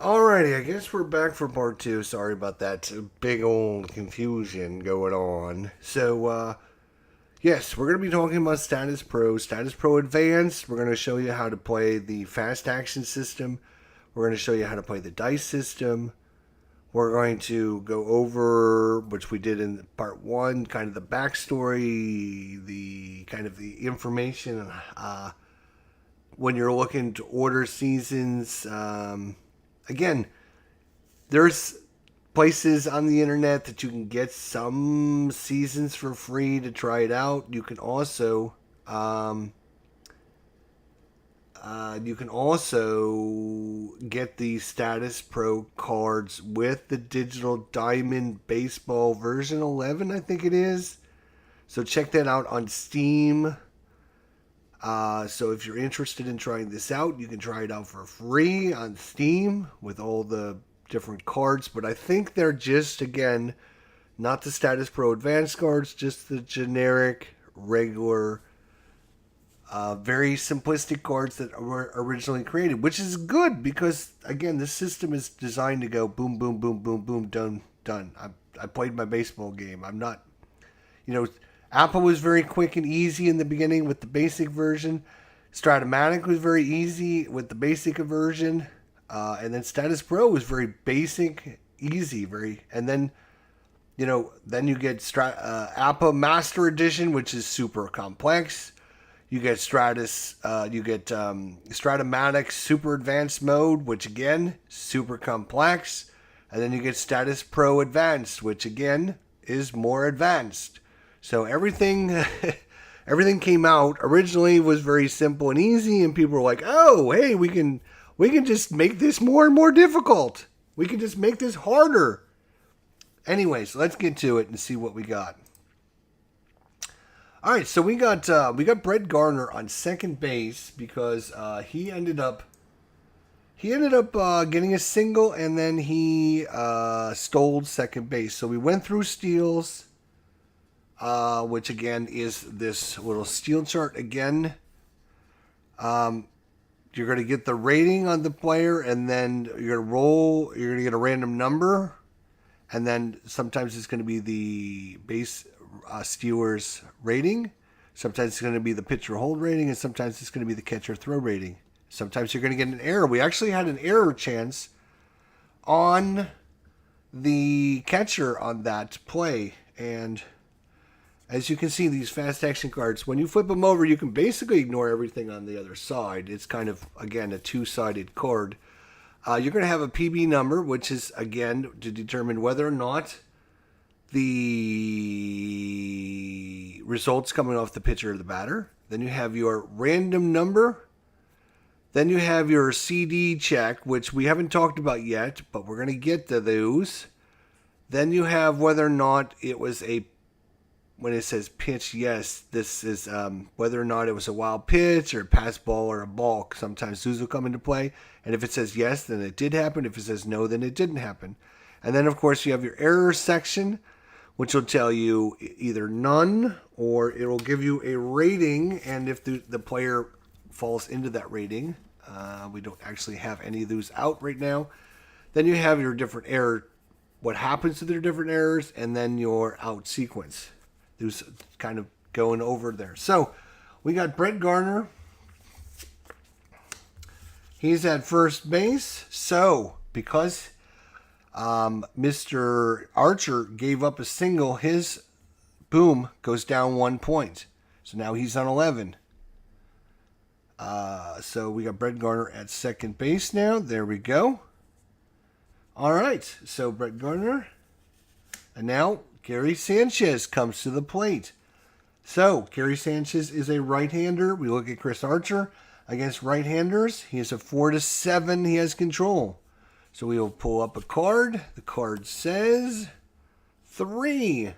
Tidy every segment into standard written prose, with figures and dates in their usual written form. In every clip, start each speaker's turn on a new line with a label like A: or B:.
A: Alrighty, I guess we're back for part two. Sorry about that big old confusion going on. Yes, we're going to be talking about Status Pro, Status Pro Advanced. We're going to show you how to play the fast action system. We're going to show you how to play the dice system. We're going to go over, which we did in part one, kind of the backstory, the kind of the information when you're looking to order seasons. Again, there's places on the internet that you can get some seasons for free to try it out. You can also get the Status Pro cards with the digital Diamond Baseball version 11, I think it is. So check that out on Steam. So if you're interested in trying this out, you can try it out for free on Steam with all the different cards. But I think they're just, again, not the Status Pro Advanced cards, just the generic, regular, very simplistic cards that were originally created, which is good because, again, this system is designed to go boom, boom, boom, boom, boom, done, done. I played my baseball game. I'm not, Apple was very quick and easy in the beginning with the basic version. Stratomatic was very easy with the basic version. And then Status Pro was very basic, easy, and then, then you get Apple Master Edition, which is super complex. You get Stratomatic Super Advanced Mode, which again, super complex. And then you get Status Pro Advanced, which again is more advanced. So everything came out originally was very simple and easy, and people were like, "Oh, hey, we can just make this more and more difficult. We can just make this harder." Anyways, let's get to it and see what we got. All right, so we got Brett Gardner on second base because he ended up getting a single, and then he stole second base. So we went through steals. Which again is this little steal chart again. You're going to get the rating on the player, and then you're going to get a random number, and then sometimes it's going to be the base stealer's rating, sometimes it's going to be the pitcher hold rating, and sometimes it's going to be the catcher throw rating. Sometimes you're going to get an error. We actually had an error chance on the catcher on that play, and as you can see, these fast action cards, when you flip them over, you can basically ignore everything on the other side. It's kind of, again, a two-sided card. You're going to have a PB number, which is, again, to determine whether or not the results coming off the pitcher or the batter. Then you have your random number. Then you have your CD check, which we haven't talked about yet, but we're going to get to those. Then you have whether or not it was when it says pitch, yes, this is whether or not it was a wild pitch or a pass ball or a ball. Sometimes those will come into play. And if it says yes, then it did happen. If it says no, then it didn't happen. And then, of course, you have your error section, which will tell you either none or it will give you a rating. And if the player falls into that rating, we don't actually have any of those out right now. Then you have your different error, what happens to their different errors, and then your out sequence. Who's kind of going over there. So we got Brett Gardner. He's at first base. So because Mr. Archer gave up a single, his boom goes down 1 point. So now he's on 11. So we got Brett Gardner at second base now. There we go. All right. So Brett Gardner. And now Gary Sanchez comes to the plate. So, Gary Sanchez is a right-hander. We look at Chris Archer against right-handers. He is a 4-7. He has control. So we will pull up a card. The card says 3.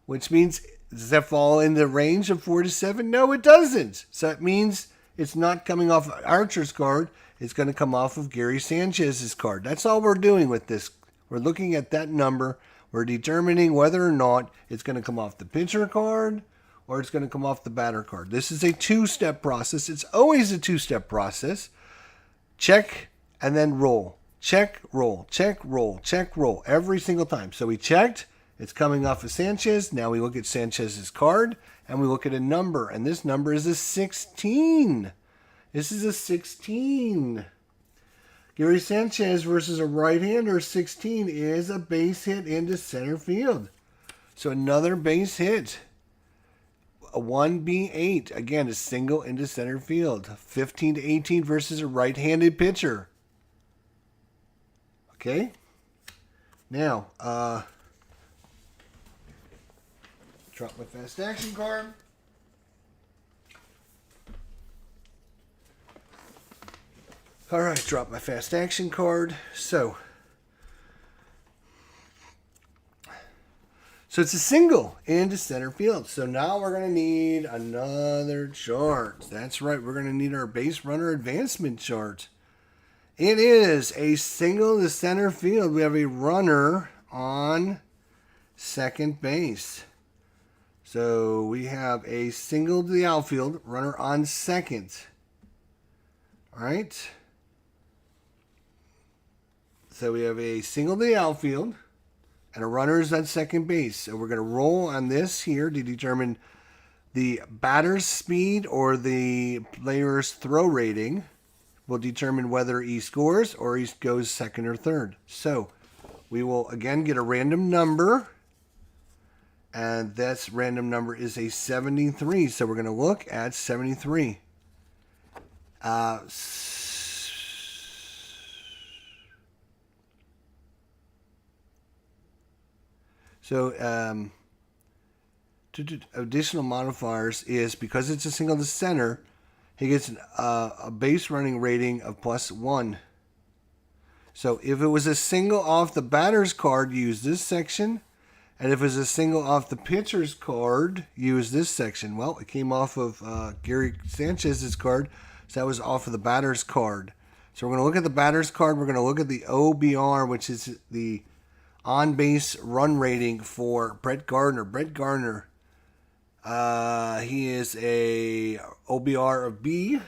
A: Which means, does that fall in the range of 4-7? No, it doesn't. So it means it's not coming off Archer's card. It's going to come off of Gary Sanchez's card. That's all we're doing with this. We're looking at that number. We're determining whether or not it's going to come off the pitcher card or it's going to come off the batter card. This is a two-step process. It's always a two-step process. Check and then roll. Check, roll, check, roll, check, roll every single time. So we checked. It's coming off of Sanchez. Now we look at Sanchez's card and we look at a number. And this number is a 16. This is a 16. Gary Sanchez versus a right-hander, 16 is a base hit into center field. So another base hit. A 1B8. Again, a single into center field. 15 to 18 versus a right-handed pitcher. Okay. Now, drop my fast action card. All right, drop my fast action card. So it's a single into center field. So now we're going to need another chart. That's right. We're going to need our base runner advancement chart. It is a single to center field. We have a runner on second base. So we have a single to the outfield, runner on second. All right. So we have a single to the outfield and a runner is on second base. So we're going to roll on this here to determine the batter's speed or the player's throw rating. Will determine whether he scores or he goes second or third. So we will again get a random number. And that random number is a 73. So we're going to look at 73. Additional modifiers is because it's a single to center, he gets a base running rating of +1. So if it was a single off the batter's card, use this section. And if it was a single off the pitcher's card, use this section. Well, it came off of Gary Sanchez's card, so that was off of the batter's card. So we're going to look at the batter's card. We're going to look at the OBR, which is the on-base run rating for Brett Gardner. Brett Gardner, he is a OBR of B.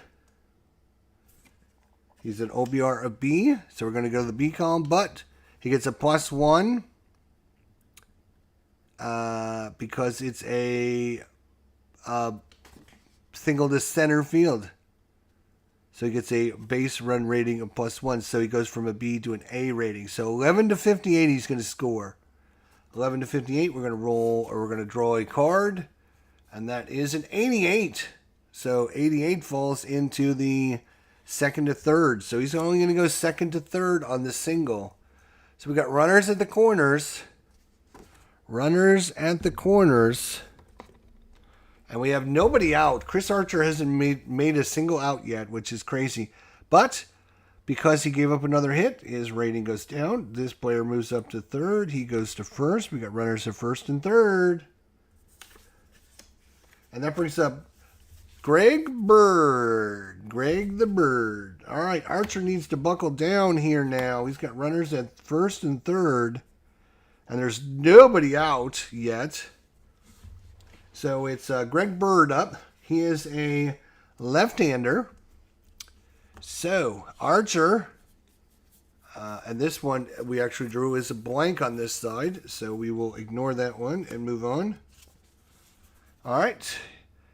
A: He's an OBR of B, so we're going to go to the B column, but he gets a +1 because it's a single to center field. So he gets a base run rating of +1. So he goes from a B to an A rating. So 11 to 58, he's going to score. 11 to 58, we're going to roll, or we're going to draw a card. And that is an 88. So 88 falls into the second to third. So he's only going to go second to third on the single. So we got runners at the corners. Runners at the corners. And we have nobody out. Chris Archer hasn't made a single out yet, which is crazy. But because he gave up another hit, his rating goes down. This player moves up to third. He goes to first. We got runners at first and third. And that brings up Greg Bird. Greg the Bird. All right, Archer needs to buckle down here now. He's got runners at first and third. And there's nobody out yet. So it's Greg Bird up. He is a left-hander. So Archer, and this one we actually drew as a blank on this side. So we will ignore that one and move on. All right.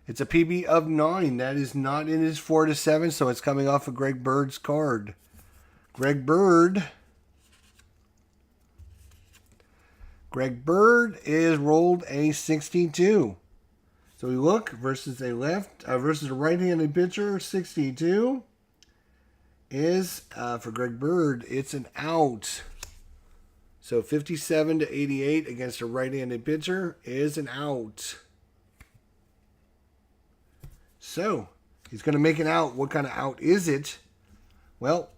A: It's a PB of 9. That is not in his 4 to 7, so it's coming off of Greg Bird's card. Greg Bird is rolled a 62. So we look versus a right-handed pitcher. 62 is for Greg Bird. It's an out. So 57 to 88 against a right-handed pitcher is an out. So he's going to make an out. What kind of out is it? Well,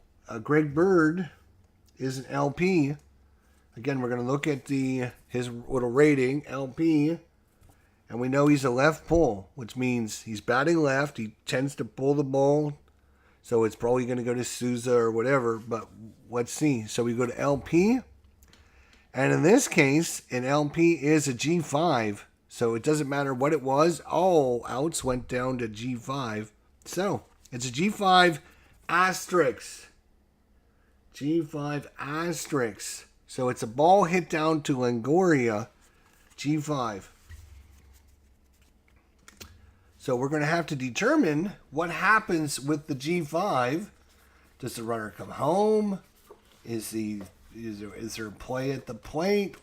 A: Greg Bird is an LP. Again, we're going to look at his little rating, LP. And we know he's a left pull, which means he's batting left. He tends to pull the ball. So it's probably going to go to Souza or whatever. But let's see. So we go to LP. And in this case, an LP is a G5. So it doesn't matter what it was. All outs went down to G5. So it's a G5 asterisk. G5 asterisk. So it's a ball hit down to Longoria. G5. So we're going to have to determine what happens with the G5. Does the runner come home? Is there a play at the plate?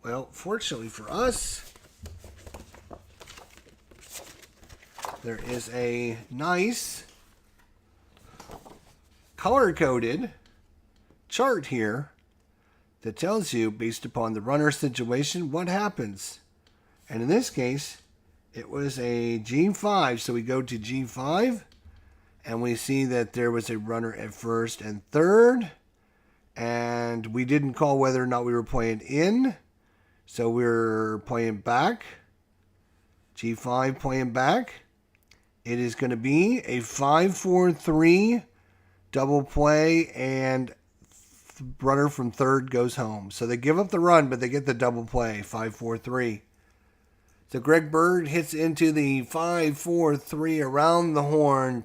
A: Well, fortunately for us, there is a nice color-coded chart here that tells you, based upon the runner situation, what happens. And in this case, it was a G5. So we go to G5, and we see that there was a runner at first and third. And we didn't call whether or not we were playing in. So we're playing back. G5 playing back. It is going to be a 5-4-3 double play, and runner from third goes home. So they give up the run, but they get the double play, 5-4-3. So Greg Bird hits into the 5-4-3 around the horn,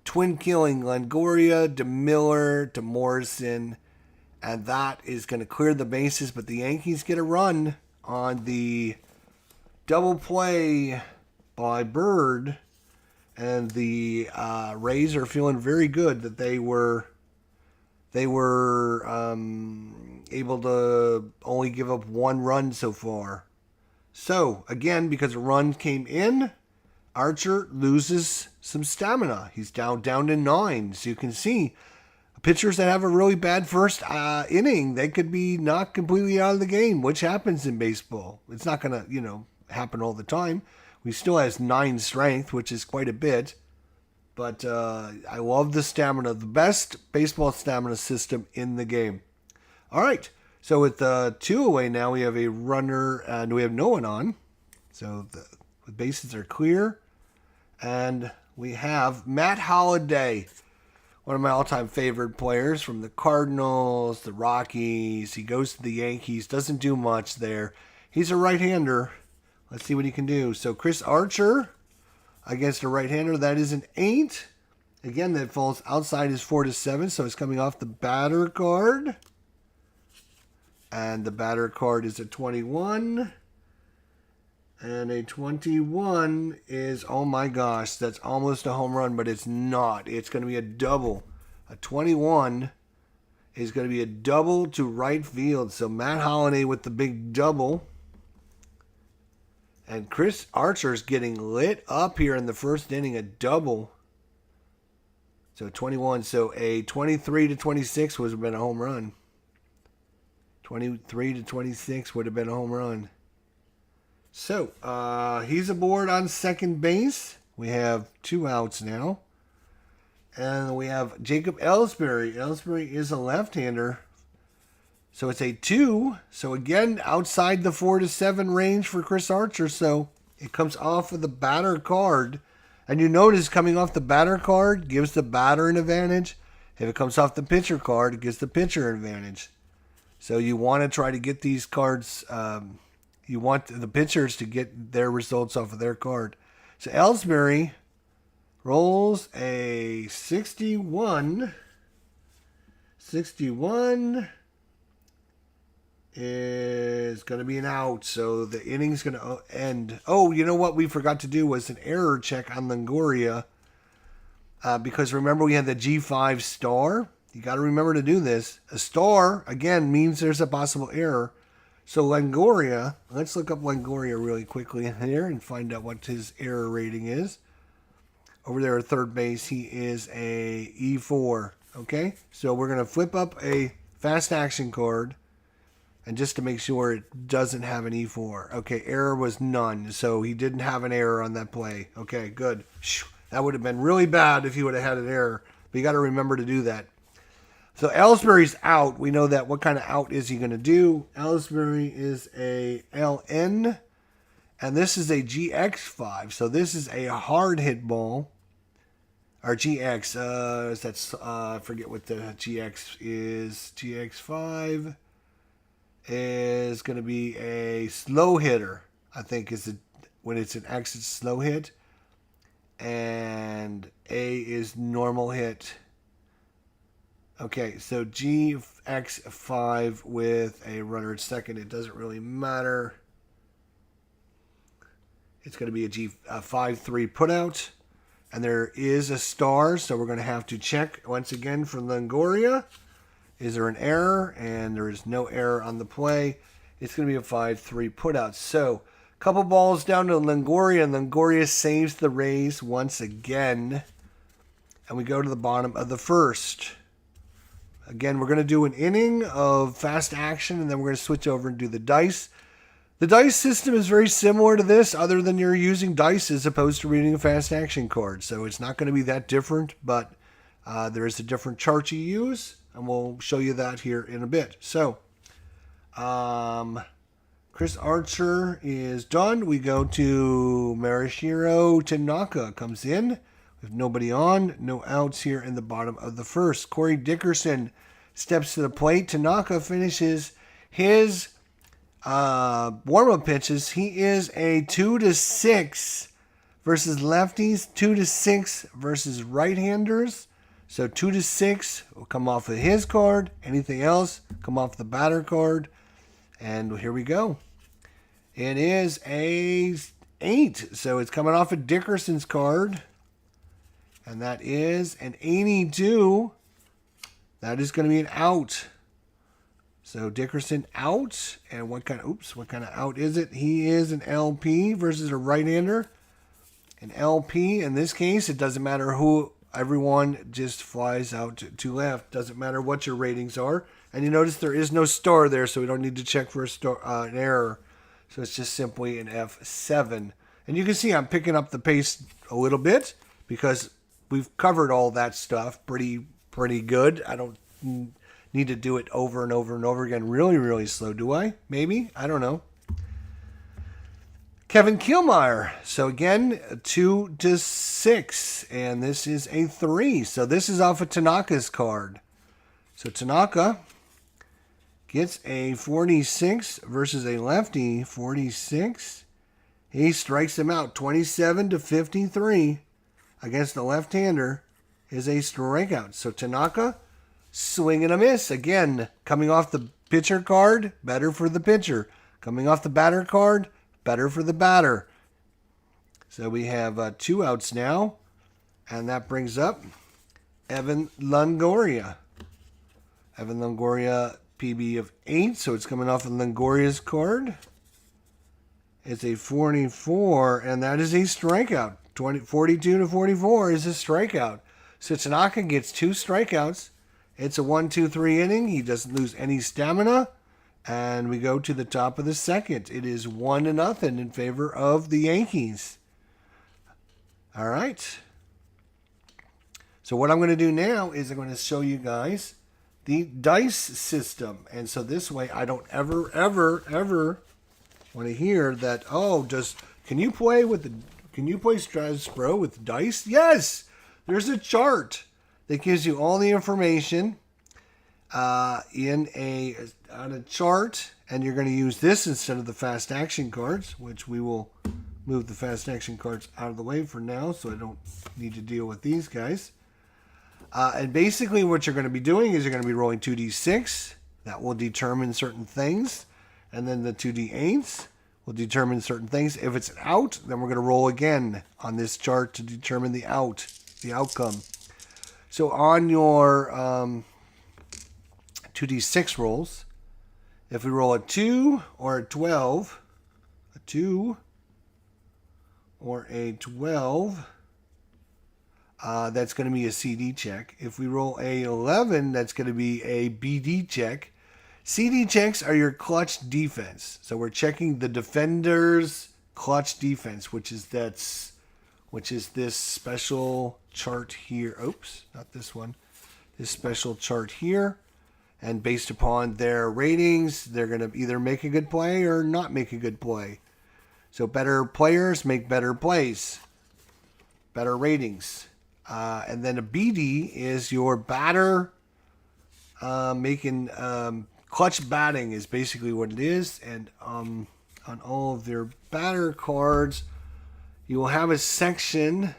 A: twin killing Longoria, DeMiller, to Morrison, and that is going to clear the bases. But the Yankees get a run on the double play by Bird, and the Rays are feeling very good that they were able to only give up one run so far. So, again, because a run came in, Archer loses some stamina. He's down to 9. So you can see pitchers that have a really bad first inning, they could be knocked completely out of the game, which happens in baseball. It's not going to, happen all the time. He still has 9 strength, which is quite a bit. But I love the stamina. The best baseball stamina system in the game. All right. So with 2 away now, we have a runner and we have no one on. So the bases are clear. And we have Matt Holliday, one of my all-time favorite players from the Cardinals, the Rockies. He goes to the Yankees, doesn't do much there. He's a right-hander. Let's see what he can do. So Chris Archer against a right-hander, that is an 8. Again, that falls outside his 4-7, so it's coming off the batter card. And the batter card is a 21. And a 21 is, oh my gosh, that's almost a home run, but it's not. It's going to be a double. A 21 is going to be a double to right field. So Matt Holliday with the big double. And Chris Archer's getting lit up here in the first inning, a double. So 21. So a 23-26 would have been a home run. 23-26 would have been a home run. So he's aboard on second base. We have 2 outs now. And we have Jacob Ellsbury. Ellsbury is a left-hander. So it's a 2. So again, outside the 4-7 range for Chris Archer. So it comes off of the batter card. And you notice coming off the batter card gives the batter an advantage. If it comes off the pitcher card, it gives the pitcher an advantage. So you want to try to get these cards. You want the pitchers to get their results off of their card. So Ellsbury rolls a 61. 61 is going to be an out. So the inning's going to end. Oh, you know what we forgot to do was an error check on Longoria. Because remember we had the G5 star. You got to remember to do this. A star, again, means there's a possible error. So Longoria, let's look up Longoria really quickly here and find out what his error rating is. Over there at third base, he is a E4. Okay, so we're going to flip up a fast action card. And just to make sure it doesn't have an E4. Okay, error was none. So he didn't have an error on that play. Okay, good. That would have been really bad if he would have had an error. But you got to remember to do that. So Ellsbury's out. We know that. What kind of out is he going to do? Ellsbury is a LN. And this is a GX5. So this is a hard hit ball. Or GX. That's I forget what the GX is. GX5 is going to be a slow hitter. I think is when it's an X, it's slow hit. And A is normal hit. Okay, so GX5 with a runner at second. It doesn't really matter. It's going to be a G5-3 putout. And there is a star, so we're going to have to check once again for Longoria. Is there an error? And there is no error on the play. It's going to be a 5-3 putout. So, a couple balls down to Longoria, and Longoria saves the Rays once again. And we go to the bottom of the first. Again, we're going to do an inning of fast action, and then we're going to switch over and do the dice. The dice system is very similar to this, other than you're using dice as opposed to reading a fast action card. So it's not going to be that different, but there is a different chart you use, and we'll show you that here in a bit. So, Chris Archer is done. We go to Marishiro Tanaka comes in. With nobody on, no outs here in the bottom of the first. Corey Dickerson steps to the plate. Tanaka finishes his warm-up pitches. He is a 2-6 versus lefties, 2-6 versus right-handers. So 2-6 will come off of his card. Anything else come off the batter card. And here we go. It is a 8. So it's coming off of Dickerson's card. And that is an 82. That is going to be an out. So Dickerson out. And what kind of out is it? He is an LP versus a right-hander. An LP, in this case, it doesn't matter who, everyone just flies out to left. Doesn't matter what your ratings are. And you notice there is no star there, so we don't need to check for an error. So it's just simply an F7. And you can see I'm picking up the pace a little bit because we've covered all that stuff pretty good. I don't need to do it over and over and over again really, really slow, do I? Maybe? I don't know. Kevin Kiermaier. So again, 2-6. And this is a 3. So this is off of Tanaka's card. So Tanaka gets a 46 versus a lefty. 46. He strikes him out 27-53. Against the left-hander is a strikeout. So Tanaka, swing and a miss. Again, coming off the pitcher card, better for the pitcher. Coming off the batter card, better for the batter. So we have 2 outs now. And that brings up Evan Longoria. Evan Longoria, PB of 8. So it's coming off of Longoria's card. It's a 44, and that is a strikeout. 42-44 is a strikeout. So Tanaka gets 2 strikeouts. It's a 1-2-3 inning. He doesn't lose any stamina. And we go to the top of the second. It is 1-0 in favor of the Yankees. All right. So what I'm going to do now is I'm going to show you guys the dice system. And so this way I don't ever want to hear that, can you play Statis Pro with dice? Yes! There's a chart that gives you all the information on a chart, and you're going to use this instead of the fast action cards, which we will move the fast action cards out of the way for now so I don't need to deal with these guys. And basically what you're going to be doing is you're going to be rolling 2d6. That will determine certain things. And then the 2d8s will determine certain things. If it's an out, then we're going to roll again on this chart to determine the outcome. So on your 2d6 rolls, if we roll a 2 or a 12, a 2 or a 12, that's going to be a CD check. If we roll a 11, that's going to be a BD check. CD checks are your clutch defense. So we're checking the defender's clutch defense, which is this special chart here. Oops, not this one. This special chart here. And based upon their ratings, they're going to either make a good play or not make a good play. So better players make better plays. Better ratings. And then a BD is your batter making... clutch batting is basically what it is. And on all of their batter cards, you will have a section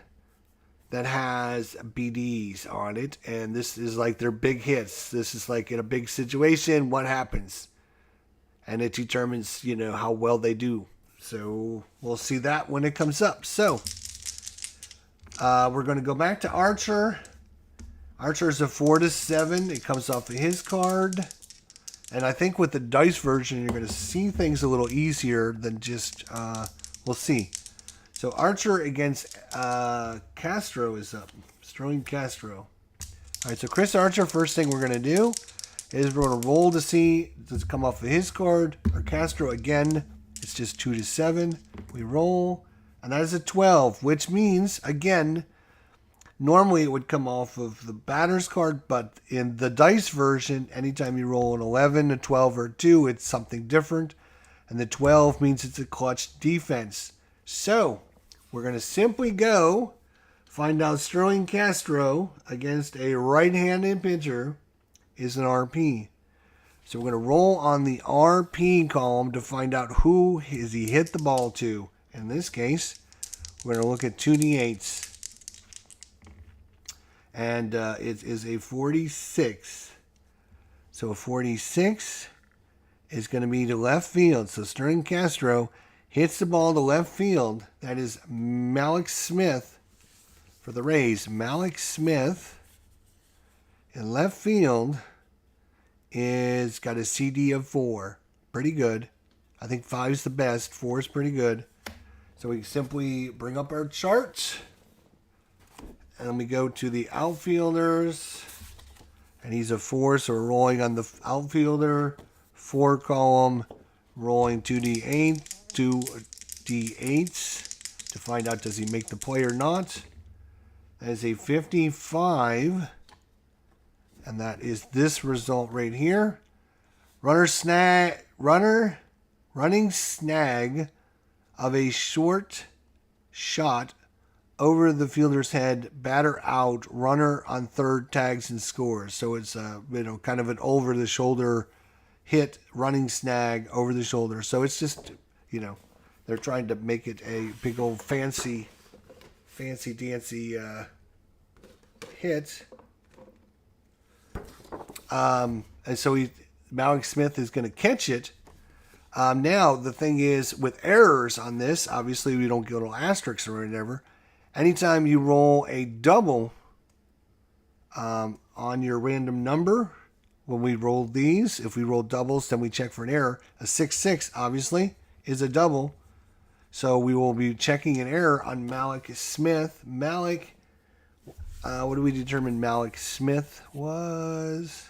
A: that has BDs on it, and this is like their big hits. This is like in a big situation, what happens, and it determines, you know, how well they do. So we'll see that when it comes up. So we're going to go back to Archer. Archer is a 4 to 7. It comes off of his card. And I think with the dice version, you're going to see things a little easier than just, we'll see. So Archer against Castro is up. Sterling Castro. All right, so Chris Archer, first thing we're going to do is we're going to roll to see does it come off of his card or Castro again. It's just 2 to 7. We roll, and that is a 12, which means, again, normally it would come off of the batter's card, but in the dice version, anytime you roll an 11, a 12, or a 2, it's something different. And the 12 means it's a clutch defense. So we're going to simply go find out Sterling Castro against a right-handed pitcher is an RP. So we're going to roll on the RP column to find out who has he hit the ball to. In this case, we're going to look at 2d8s. And it is a 46. So a 46 is going to be to left field. So Sterling Castro hits the ball to left field. That is Malik Smith for the Rays. Malik Smith in left field is got a CD of 4. Pretty good. I think 5 is the best. 4 is pretty good. So we simply bring up our chart. And we go to the outfielders. And he's a 4, so we're rolling on the outfielder. 4 column, rolling 2d8, 2d8s to find out does he make the play or not. That is a 55. And that is this result right here. Running snag of a short shot over the fielder's head, batter out, runner on third, tags and scores. So it's kind of an over the shoulder hit, running snag over the shoulder. So it's just, they're trying to make it a big old fancy dancy hit. And so Malik Smith is going to catch it. Now, the thing is, with errors on this, obviously we don't get little asterisks or whatever. Anytime you roll a double on your random number, when we roll these, if we roll doubles, then we check for an error. A 6-6, obviously, is a double. So we will be checking an error on Malik Smith. Malik, what do we determine Malik Smith was?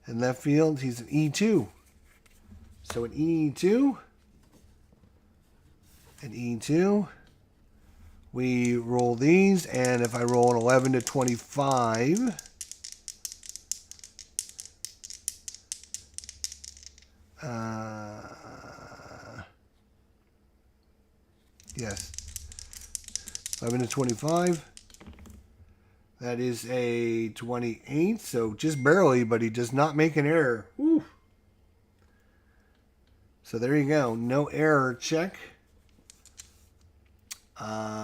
A: In left field, he's an E2. So an E2, we roll these, and if I roll an 11 to 25, yes, 11 to 25, that is a 28, so just barely, but he does not make an error. Woo. So there you go, no error check.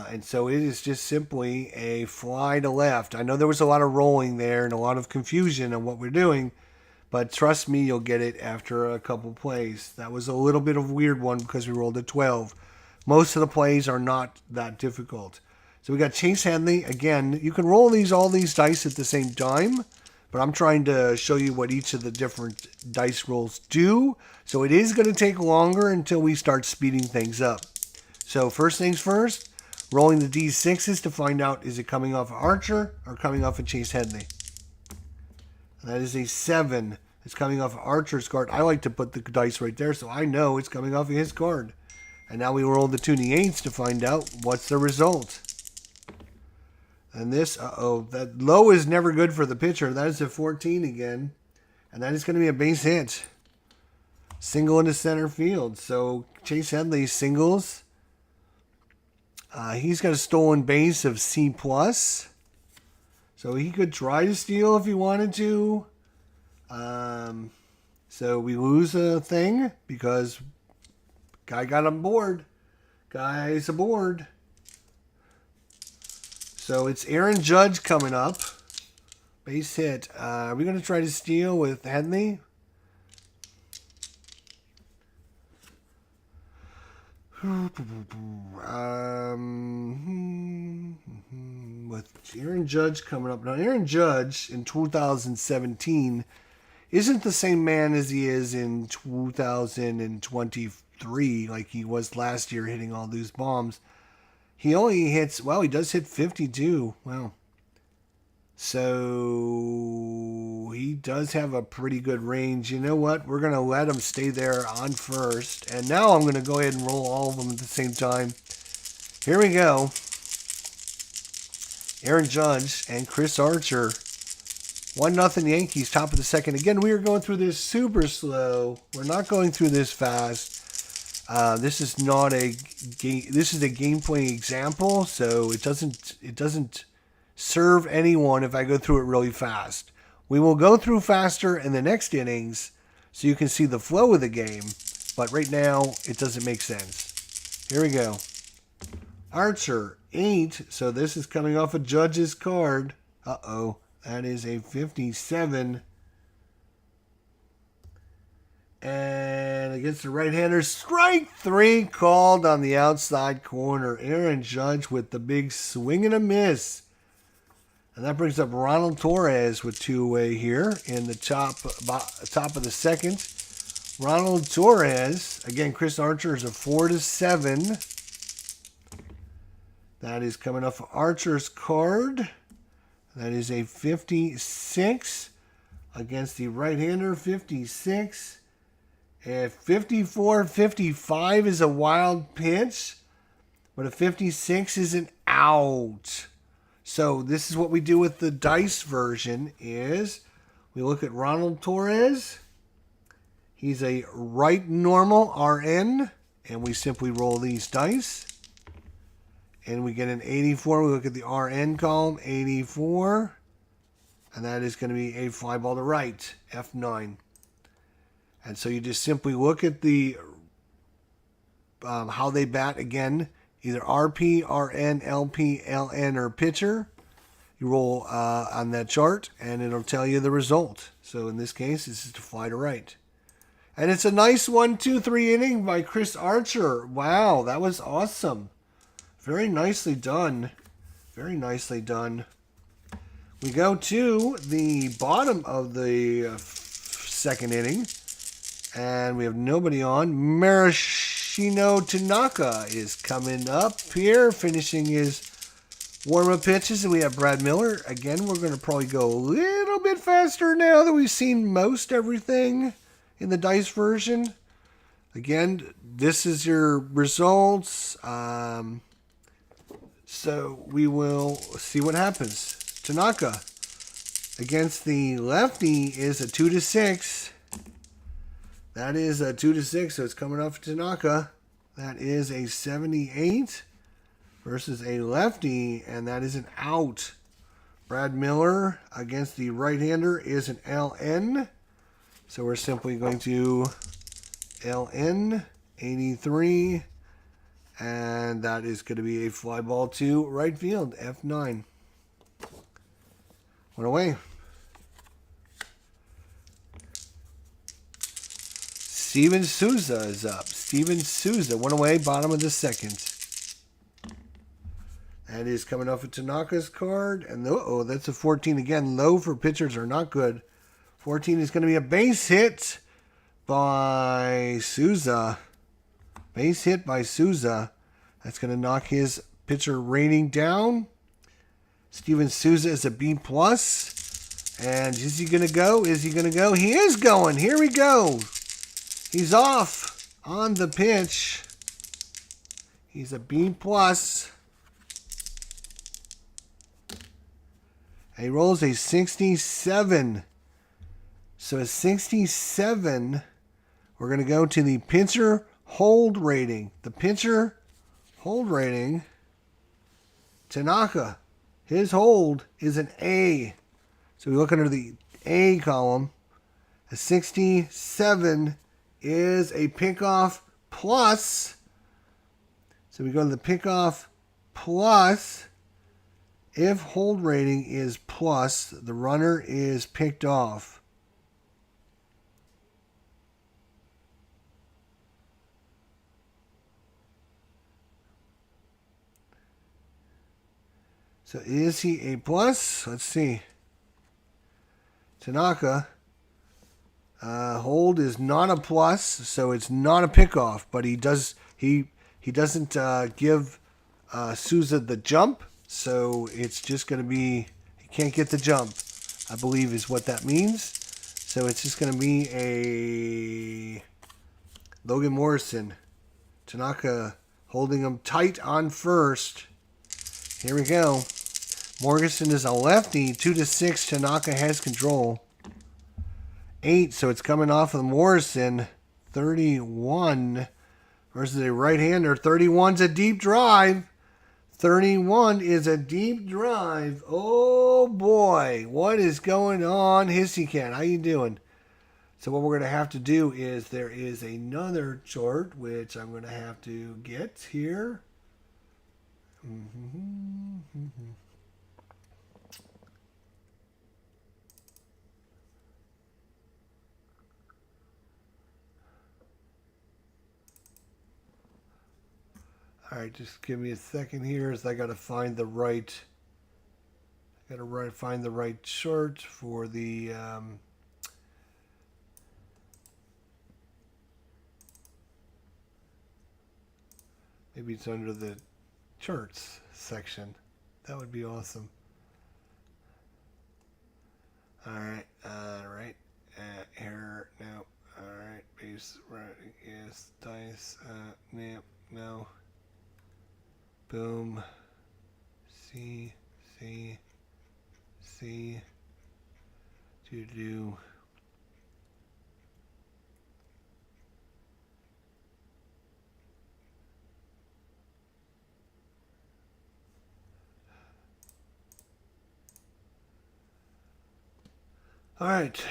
A: And so it is just simply a fly to left. I know there was a lot of rolling there and a lot of confusion on what we're doing, but trust me, you'll get it after a couple plays. That was a little bit of a weird one because we rolled a 12. Most of the plays are not that difficult. So we got Chase Headley. Again, you can roll all these dice at the same time, but I'm trying to show you what each of the different dice rolls do. So it is going to take longer until we start speeding things up. So first things first, rolling the D6s to find out is it coming off of Archer or coming off of Chase Headley. That is a 7. It's coming off of Archer's card. I like to put the dice right there so I know it's coming off of his card. And now we roll the 2d8s to find out what's the result. And this, that low is never good for the pitcher. That is a 14 again. And that is going to be a base hit. Single into center field. So Chase Headley singles. He's got a stolen base of C+. So he could try to steal if he wanted to. So we lose a thing because guy got on board. Guy's aboard. So it's Aaron Judge coming up. Base hit. Are we going to try to steal with Headley? With Aaron Judge coming up. Now, Aaron Judge in 2017 isn't the same man as he is in 2023, like he was last year hitting all those bombs. He only hits, well, he does hit 52. Wow. So he does have a pretty good range. You know what? We're going to let him stay there on first. And now I'm going to go ahead and roll all of them at the same time. Here we go. Aaron Judge and Chris Archer. 1-0 Yankees, top of the second. Again, we are going through this super slow. We're not going through this fast. This is not a game. This is a game playing example, so it doesn't serve anyone if I go through it really fast. We will go through faster in the next innings so you can see the flow of the game, but right now it doesn't make sense. Here we go. Archer, 8. So this is coming off a Judge's card. Uh-oh. That is a 57. And against the right-hander, strike 3 called on the outside corner. Aaron Judge with the big swing and a miss. And that brings up Ronald Torres with 2 away here in the top of the second. Ronald Torres, again, Chris Archer is a 4-7. That is coming off Archer's card. That is a 56 against the right-hander, 56. And 54-55 is a wild pitch, but a 56 is an out. So this is what we do with the dice version is we look at Ronald Torres. He's a right normal RN, and we simply roll these dice. And we get an 84. We look at the RN column, 84. And that is going to be a fly ball to right, F9. And so you just simply look at the how they bat again, either RP, RN, LP, LN, or pitcher. You roll on that chart, and it'll tell you the result. So in this case, this is to fly to right. And it's a nice 1-2-3 inning by Chris Archer. Wow, that was awesome. Very nicely done. Very nicely done. We go to the bottom of the second inning. And we have nobody on. Marashino Tanaka is coming up here, finishing his warm-up pitches. And we have Brad Miller. Again, we're going to probably go a little bit faster now that we've seen most everything in the dice version. Again, this is your results. So we will see what happens. Tanaka against the lefty is a 2-6. That is a 2-6, so it's coming off Tanaka. That is a 78 versus a lefty, and that is an out. Brad Miller against the right-hander is an LN. So we're simply going to LN 83. And that is going to be a fly ball to right field, F9. One away. Steven Souza is up. Steven Souza, 1 away, bottom of the second. That is coming off of Tanaka's card. And that's a 14 again. Low for pitchers are not good. 14 is going to be a base hit by Souza. Base hit by Souza. That's going to knock his pitcher rating down. Steven Souza is a B+. And is he going to go? Is he going to go? He is going. Here we go. He's off on the pitch. He's a B+. He rolls a 67. So a 67. We're going to go to the pitcher hold rating. The pitcher hold rating, Tanaka, his hold is an A. So we look under the A column. A 67 is a pickoff plus. So we go to the pickoff plus. If hold rating is plus, the runner is picked off. So is he a plus? Let's see. Tanaka. Hold is not a plus, so it's not a pickoff. But he doesn't give Souza the jump, so it's just going to be he can't get the jump, I believe is what that means. So it's just going to be a Logan Morrison. Tanaka holding him tight on first. Here we go. Morrison is a lefty. 2-6. Tanaka has control. 8, so it's coming off of Morrison. 31 versus a right-hander. 31's a deep drive. 31 is a deep drive. Oh boy, what is going on, Hissy Cat? How you doing? So what we're going to have to do is there is another chart which I'm going to have to get here. All right, just give me a second here as I got to find the right. Find the right chart for the. Maybe it's under the charts section. That would be awesome. All right. Error. No. All right. Base. Right. Yes. Dice. No. Boom. C. Do. All right.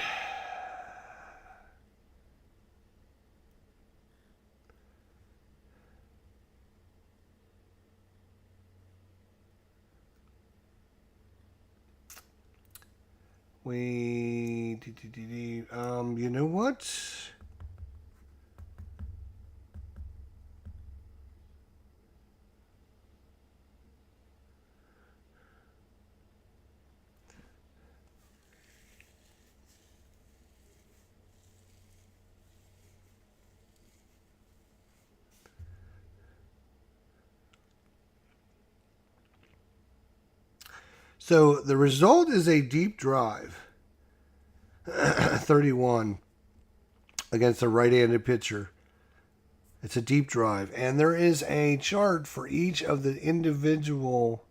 A: You know what? So the result is a deep drive. 31 against a right-handed pitcher. It's a deep drive. And there is a chart for each of the individual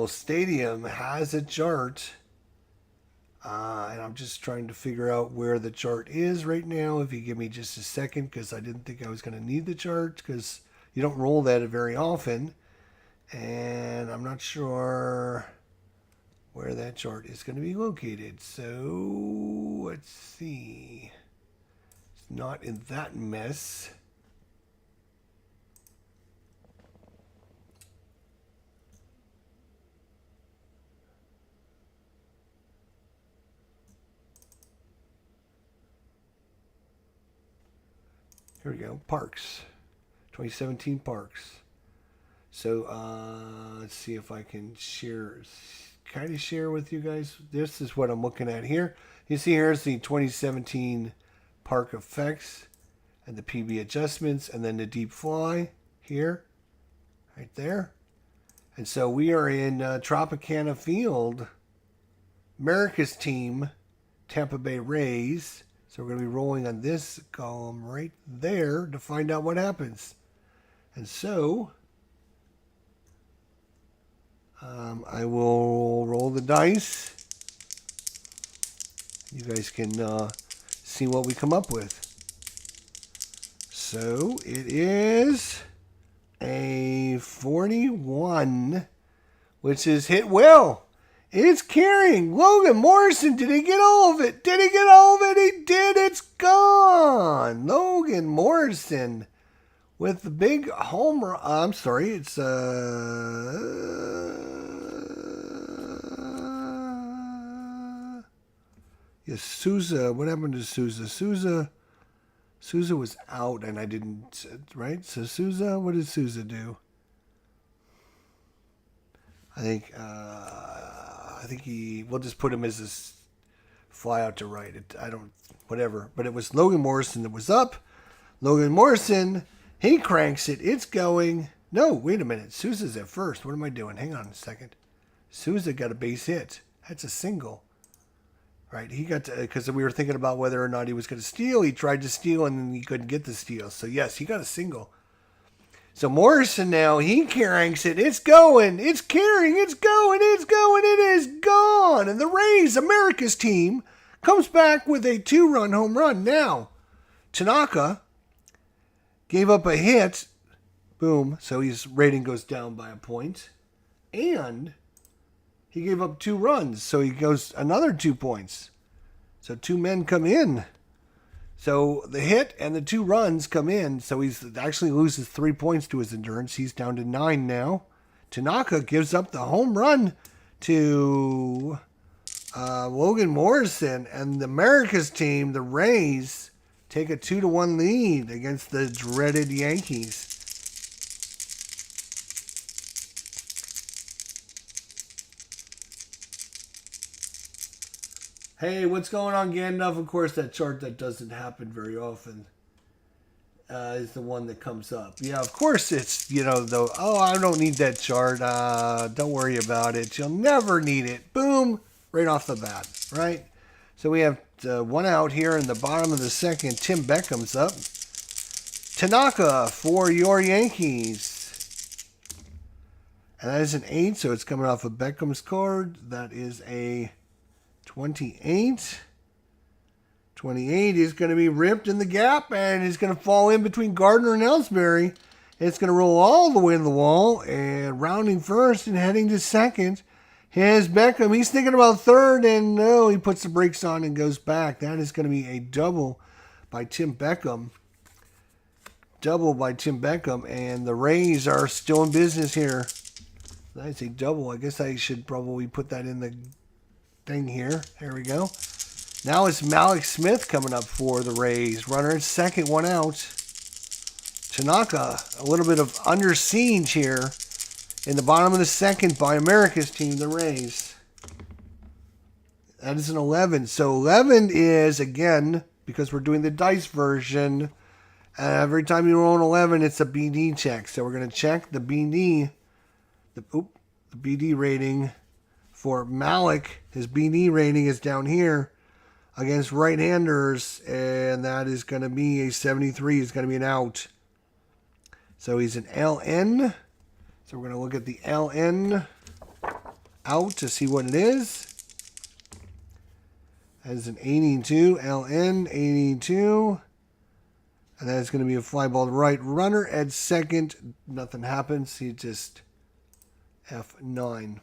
A: stadium has a chart. And I'm just trying to figure out where the chart is right now. If you give me just a second, because I didn't think I was going to need the chart, because you don't roll that very often. And I'm not sure where that chart is going to be located. So let's see. It's not in that mess. Here we go. Parks. 2017 Parks. So let's see if I can share with you guys. This is what I'm looking at here. You see here's the 2017 Park effects and the PB adjustments and then the deep fly here, right there. And so we are in Tropicana Field, America's team, Tampa Bay Rays. So we're going to be rolling on this column right there to find out what happens. And so I will roll the dice. You guys can see what we come up with. So it is a 41, which is hit well. It's carrying. Logan Morrison, did he get all of it? Did he get all of it? He did. It's gone. Logan Morrison with the big home run. I'm sorry, it's yes, Souza. What happened to Souza? Souza was out, and I didn't. Right. So Souza, what did Souza do? I think we'll just put him as this fly out to right. Whatever. But it was Logan Morrison that was up. Logan Morrison, he cranks it. It's going. No, wait a minute. Souza's at first. What am I doing? Hang on a second. Souza got a base hit. That's a single. Right, he got to, because we were thinking about whether or not he was going to steal. He tried to steal, and then he couldn't get the steal. So, yes, he got a single. So, Morrison now, he cranks it. It's going. It's carrying. It's going. It's going. It is gone. And the Rays, America's team, comes back with a 2-run home run. Now, Tanaka gave up a hit. Boom. So, his rating goes down by a point. And he gave up 2 runs, so he goes another 2 points. So 2 men come in. So the hit and the 2 runs come in, so he's actually loses 3 points to his endurance. He's down to 9 now. Tanaka gives up the home run to Logan Morrison, and the America's team, the Rays, take a 2-1 lead against the dreaded Yankees. Hey, what's going on, Gandalf? Of course, that chart that doesn't happen very often is the one that comes up. Yeah, of course it's, I don't need that chart. Don't worry about it. You'll never need it. Boom, right off the bat, right? So we have 1 out here in the bottom of the second. Tim Beckham's up. Tanaka for your Yankees. And that is an 8, so it's coming off of Beckham's card. That is a 28. 28 is going to be ripped in the gap, and it's going to fall in between Gardner and Ellsbury. It's going to roll all the way to the wall, and rounding first and heading to second. Here's Beckham. He's thinking about third, and no, he puts the brakes on and goes back. That is going to be a double by Tim Beckham. Double by Tim Beckham, and the Rays are still in business here. That's a double. I guess I should probably put that in the thing here. There we go. Now it's Malik Smith coming up for the Rays. Runner at second, 1 out. Tanaka, a little bit of under siege here in the bottom of the second by America's team, the Rays. That is an 11. So 11 is, again, because we're doing the dice version, every time you roll an 11, it's a BD check. So we're going to check the BD, the BD rating for Malik. His BD rating is down here against right-handers, and that is going to be a 73. Is going to be an out. So he's an LN. So we're going to look at the LN out to see what it is. That is an 82. LN 82. And that is going to be a fly ball to right. Runner at second. Nothing happens. He just F9.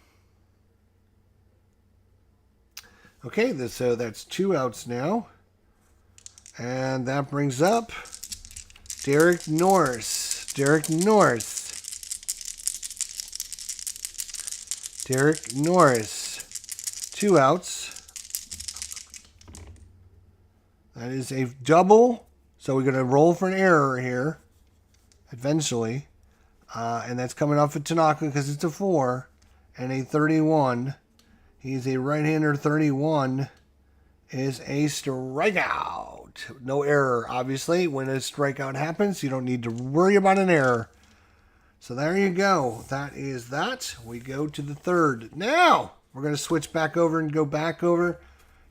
A: Okay, so that's 2 outs now. And that brings up Derek Norris. Derek Norris. 2 outs. That is a double. So we're going to roll for an error here. Eventually. And that's coming off of Tanaka because it's a 4. And a 31. He's a right-hander. 31 is a strikeout. No error, obviously. When a strikeout happens, you don't need to worry about an error. So there you go. That is that. We go to the third. Now, we're going to switch back over and go back over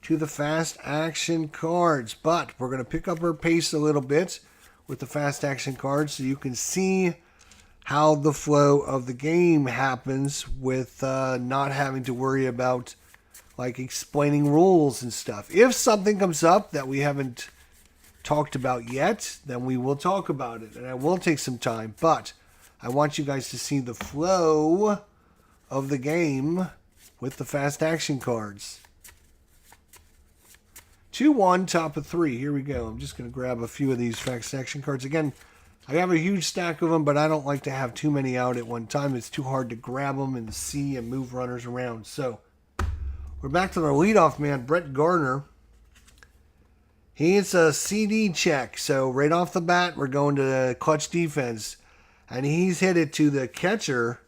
A: to the fast action cards. But we're going to pick up our pace a little bit with the fast action cards so you can see how the flow of the game happens with not having to worry about like explaining rules and stuff. If something comes up that we haven't talked about yet, then we will talk about it. And I will take some time, but I want you guys to see the flow of the game with the fast action cards. 2-1, top of 3. Here we go. I'm just going to grab a few of these fast action cards. Again, I have a huge stack of them, but I don't like to have too many out at one time. It's too hard to grab them and see and move runners around. So we're back to the leadoff man, Brett Gardner. He's a CD check. So right off the bat, we're going to clutch defense. And he's hit it to the catcher.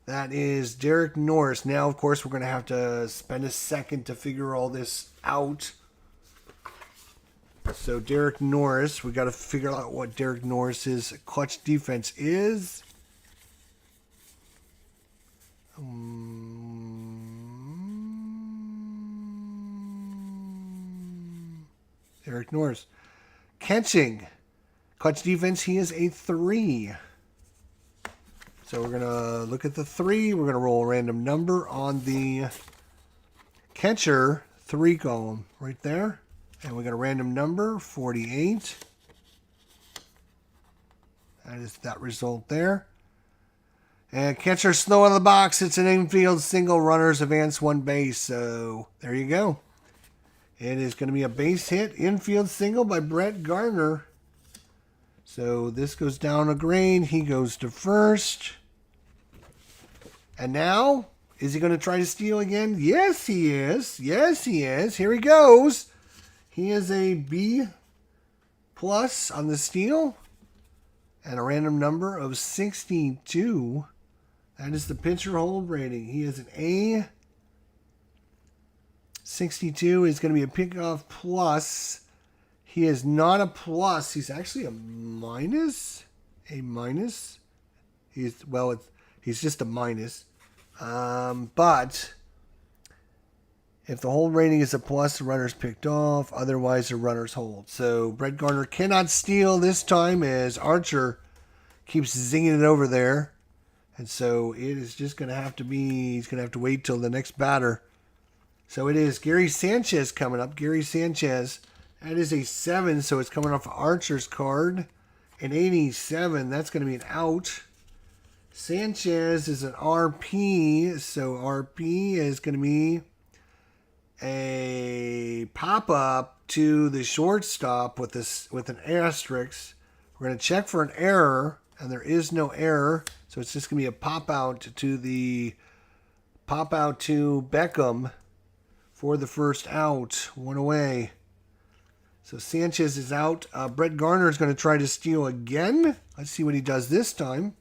A: That is Derek Norris. Now, of course, we're going to have to spend a second to figure all this out. So Derek Norris, we got to figure out what Derek Norris's clutch defense is. Derek Norris. Catching. Clutch defense, he is a 3. So we're going to look at the 3. We're going to roll a random number on the catcher 3 column right there. And we got a random number, 48. That is that result there. And catcher Snow out of the box. It's an infield single. Runners advance 1 base. So there you go. It is going to be a base hit. Infield single by Brett Gardner. So this goes down a grade. He goes to first. And now, is he going to try to steal again? Yes, he is. Yes, he is. Here he goes. He is a B plus on the steal and a random number of 62. That is the pitcher hold rating. He is an A. 62 is going to be a pickoff plus. He is not a plus. He's actually a minus. A minus. He's just a minus. But if the hold rating is a plus, the runner's picked off. Otherwise, the runner's hold. So Brett Gardner cannot steal this time as Archer keeps zinging it over there. And so it is just going to have to be, he's going to have to wait till the next batter. So it is Gary Sanchez coming up. Gary Sanchez, that is a 7, so it's coming off Archer's card. An 87, that's going to be an out. Sanchez is an RP, so RP is going to be a pop-up to the shortstop with an asterisk. We're going to check for an error, and there is no error, so it's just going to be a pop-out to Beckham for the first out. 1 away. So Sanchez is out. Brett Gardner is going to try to steal again. Let's see what he does this time.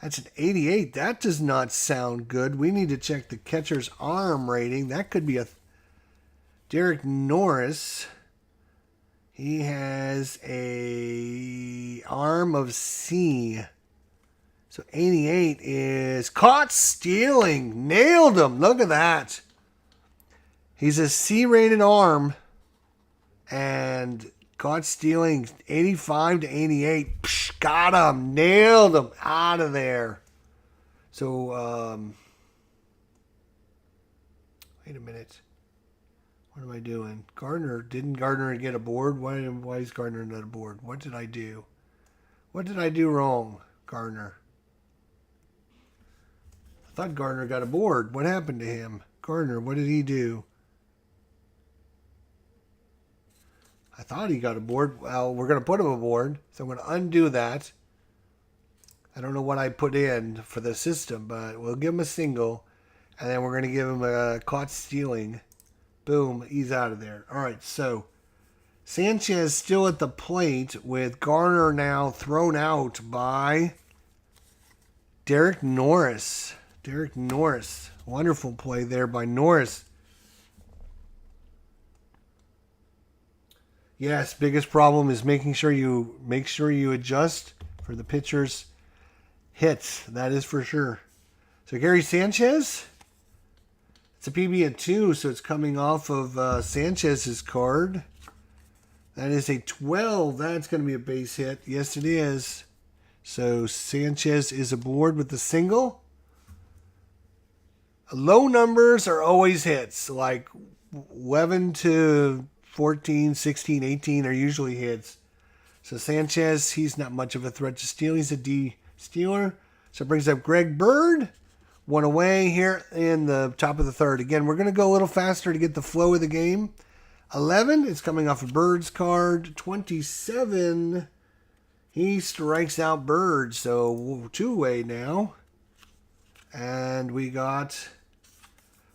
A: That's an 88. That does not sound good. We need to check the catcher's arm rating. That could be a Derek Norris. He has a arm of C. So 88 is caught stealing. Nailed him. Look at that. He's a C-rated arm. And caught stealing 85 to 88. Psh, got him. Nailed him. Out of there. So, wait a minute. What am I doing? Didn't Gardner get a board? Why is Gardner not a board? What did I do? What did I do wrong, Gardner? I thought Gardner got a board. What happened to him? Gardner, what did he do? I thought he got a board. Well, we're going to put him aboard. So I'm going to undo that. I don't know what I put in for the system, but we'll give him a single. And then we're going to give him a caught stealing. Boom, he's out of there. All right, so Sanchez still at the plate with Gardner now thrown out by Derek Norris. Derek Norris. Wonderful play there by Norris. Yes, biggest problem is making sure you adjust for the pitcher's hits. That is for sure. So Gary Sanchez, it's a PB at 2, so it's coming off of Sanchez's card. That is a 12. That's going to be a base hit. Yes, it is. So Sanchez is aboard with the single. Low numbers are always hits, like 11 to 14, 16, 18 are usually hits. So Sanchez, he's not much of a threat to steal. He's a D stealer. So it brings up Greg Bird. 1 away here in the top of the third. Again, we're going to go a little faster to get the flow of the game. 11 is coming off of Bird's card. 27 He strikes out Bird, so two-way now. And we got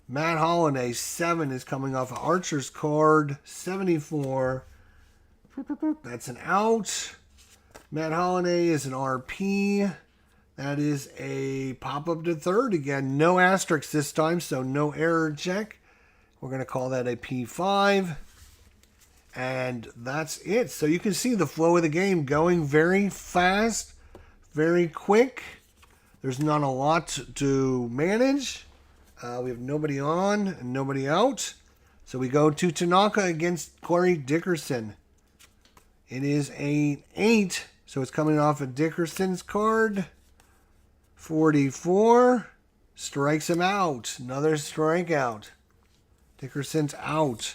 A: Matt Holliday, 7 is coming off of Archer's card, 74. That's an out. Matt Holliday is an RP. That is a pop-up to third. Again, no asterisks this time, so no error check. We're going to call that a P5. And that's it. So you can see the flow of the game going very fast, very quick. There's not a lot to manage. We have nobody on and nobody out. So we go to Tanaka against Corey Dickerson. It is an 8. So it's coming off of Dickerson's card. 44. Strikes him out. Another strikeout. Dickerson's out.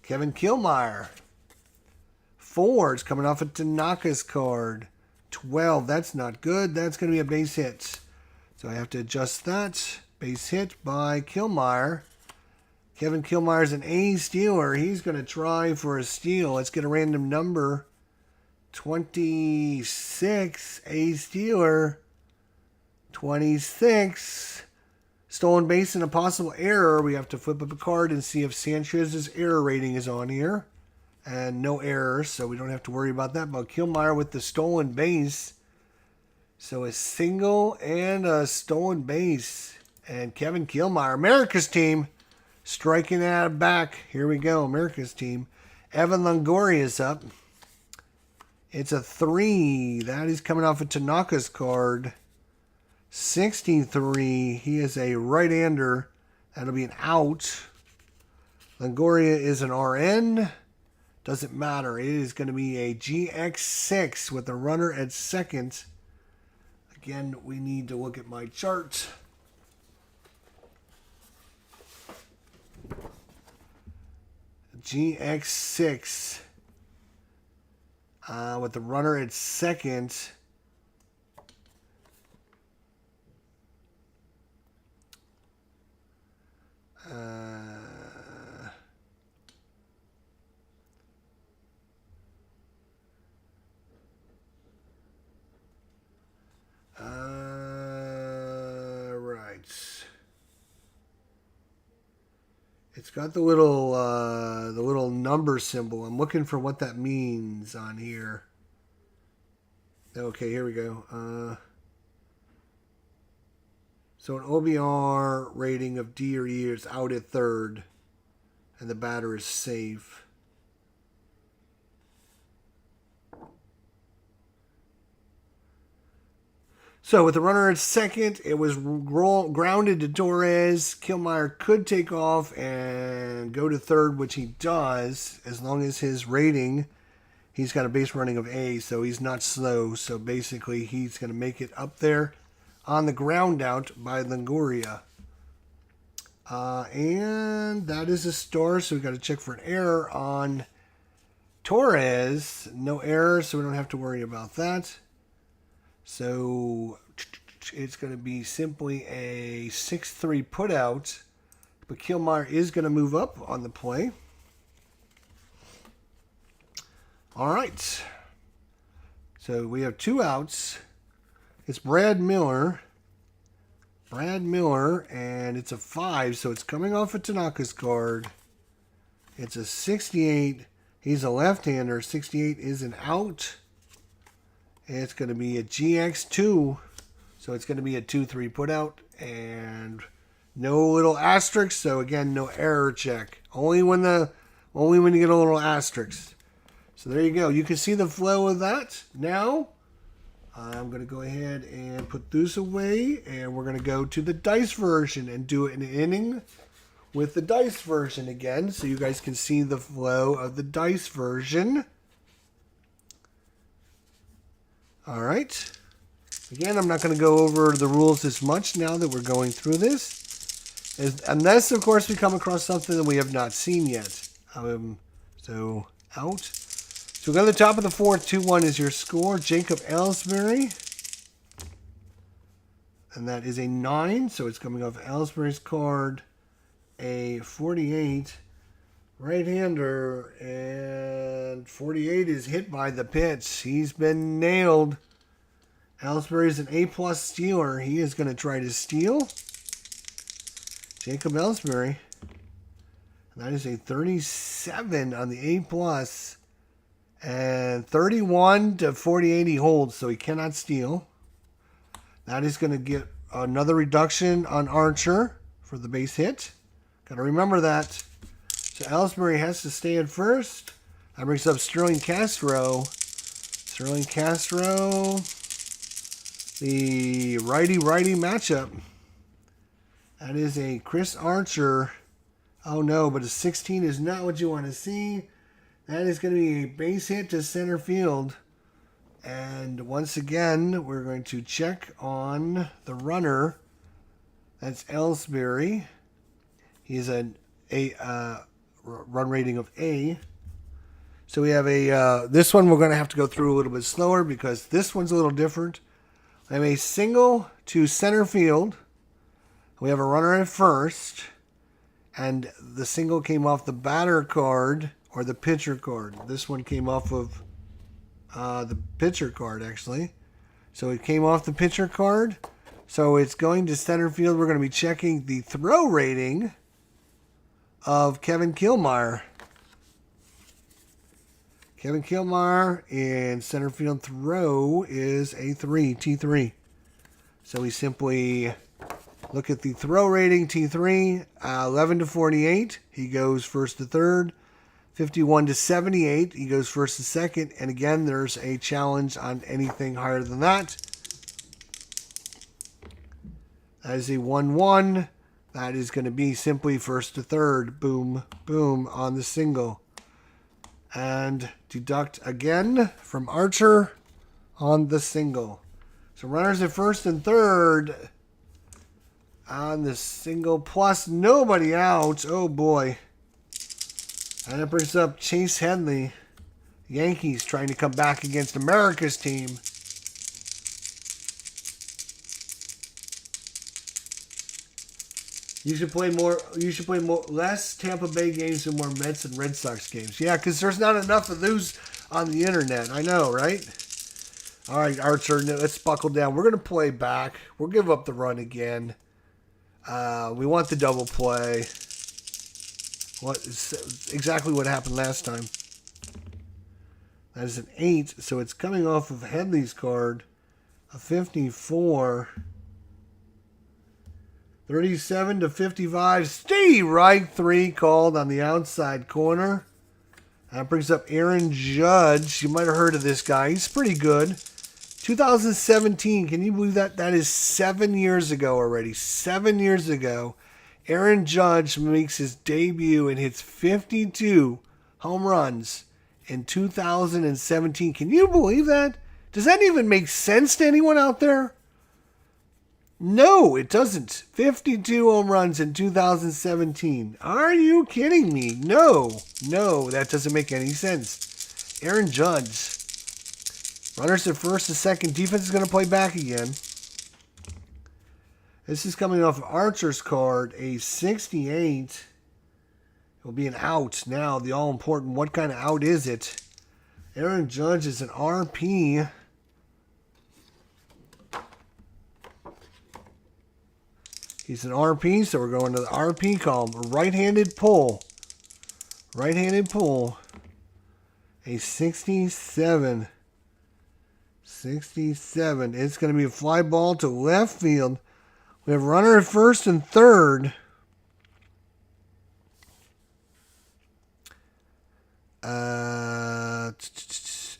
A: Kevin Killmeyer. 4 is coming off of Tanaka's card. 12. That's not good. That's going to be a base hit. So I have to adjust that. Base hit by Killmeyer. Kevin Killmeyer's an A stealer. He's going to try for a steal. Let's get a random number. 26. A stealer. 26. Stolen base and a possible error. We have to flip up a card and see if Sanchez's error rating is on here. And no errors, so we don't have to worry about that. But Killmeyer with the stolen base. So a single and a stolen base. And Kevin Killmeyer, America's team, striking out of back. Here we go, America's team. Evan Longoria is up. It's a 3. That is coming off of Tanaka's card. 63. He is a right-hander. That'll be an out. Longoria is an RN. Doesn't matter. It is going to be a GX6 with a runner at second. Again, we need to look at my chart. GX6 with the runner at second. Right. It's got the little number symbol. I'm looking for what that means on here. Okay, here we go. So an OBR rating of D or E is out at third, and the batter is safe. So with the runner at second, it was grounded to Torres. Killmeyer could take off and go to third, which he does, as long as his rating, he's got a base running of A, so he's not slow. So basically, he's going to make it up there on the ground out by Longoria. And that is a star, so we got to check for an error on Torres. No error, so we don't have to worry about that. So it's going to be simply a 6-3 put out. But Killmeyer is going to move up on the play. All right. So we have 2 outs. It's Brad Miller. And it's a 5, so it's coming off of Tanaka's card. It's a 68. He's a left-hander. 68 is an out. It's going to be a GX2. So it's going to be a 2-3 put out. And no little asterisk. So again, no error check. Only when you get a little asterisk. So there you go. You can see the flow of that. Now, I'm going to go ahead and put this away. And we're going to go to the dice version and do an inning with the dice version again. So you guys can see the flow of the dice version. All right. Again, I'm not going to go over the rules as much now that we're going through this. Unless, of course, we come across something that we have not seen yet. So, out. So, we go to the top of the fourth. 2-1 is your score. Jacob Ellsbury. And that is a 9. So, it's coming off Ellsbury's card. A 48. right-hander, and 48 is hit by the pitch. He's been nailed. Ellsbury's an A-plus stealer. He is going to try to steal. Jacob Ellsbury. And that is a 37 on the A-plus. And 31 to 48 he holds, so he cannot steal. That is going to get another reduction on Archer for the base hit. Got to remember that. So Ellsbury has to stay at first. That brings up Sterling Castro. Sterling Castro, the righty-righty matchup. That is a Chris Archer. Oh no, but a 16 is not what you want to see. That is going to be a base hit to center field. And once again, we're going to check on the runner. That's Ellsbury. He's a run rating of A. So we have this one we're going to have to go through a little bit slower because this one's a little different. I have a single to center field. We have a runner at first. And the single came off the batter card or the pitcher card. This one came off of the pitcher card, actually. So it came off the pitcher card. So it's going to center field. We're going to be checking the throw rating of Kevin Killmeyer. Kevin Killmeyer in center field throw is a 3, T3. So we simply look at the throw rating, T3, 11 to 48. He goes first to third. 51 to 78. He goes first to second. And again, there's a challenge on anything higher than that. That is a 1-1. That is going to be simply first to third. Boom, boom on the single. And deduct again from Archer on the single. So runners at first and third on the single plus nobody out. Oh boy. And it brings up Chase Headley. Yankees trying to come back against America's team. You should play less Tampa Bay games and more Mets and Red Sox games. Yeah, because there's not enough of those on the internet. I know, right? All right, Archer, let's buckle down. We're going to play back. We'll give up the run again. We want the double play. Exactly what happened last time. That is an 8, so it's coming off of Headley's card. A 54. 37 to 55. Steve Reich 3 called on the outside corner. That brings up Aaron Judge. You might have heard of this guy. He's pretty good. 2017. Can you believe that? That is 7 years ago already. 7 years ago. Aaron Judge makes his debut and hits 52 home runs in 2017. Can you believe that? Does that even make sense to anyone out there? No, it doesn't. 52 home runs in 2017. Are you kidding me? No, that doesn't make any sense. Aaron Judge. Runners at first and second. Defense is going to play back again. This is coming off Archer's card, a 68. It will be an out now. The all-important, what kind of out is it? Aaron Judge is an RP. He's an RP, so we're going to the RP column. A right-handed pull. Right-handed pull. A 67. 67. It's going to be a fly ball to left field. We have runner at first and third.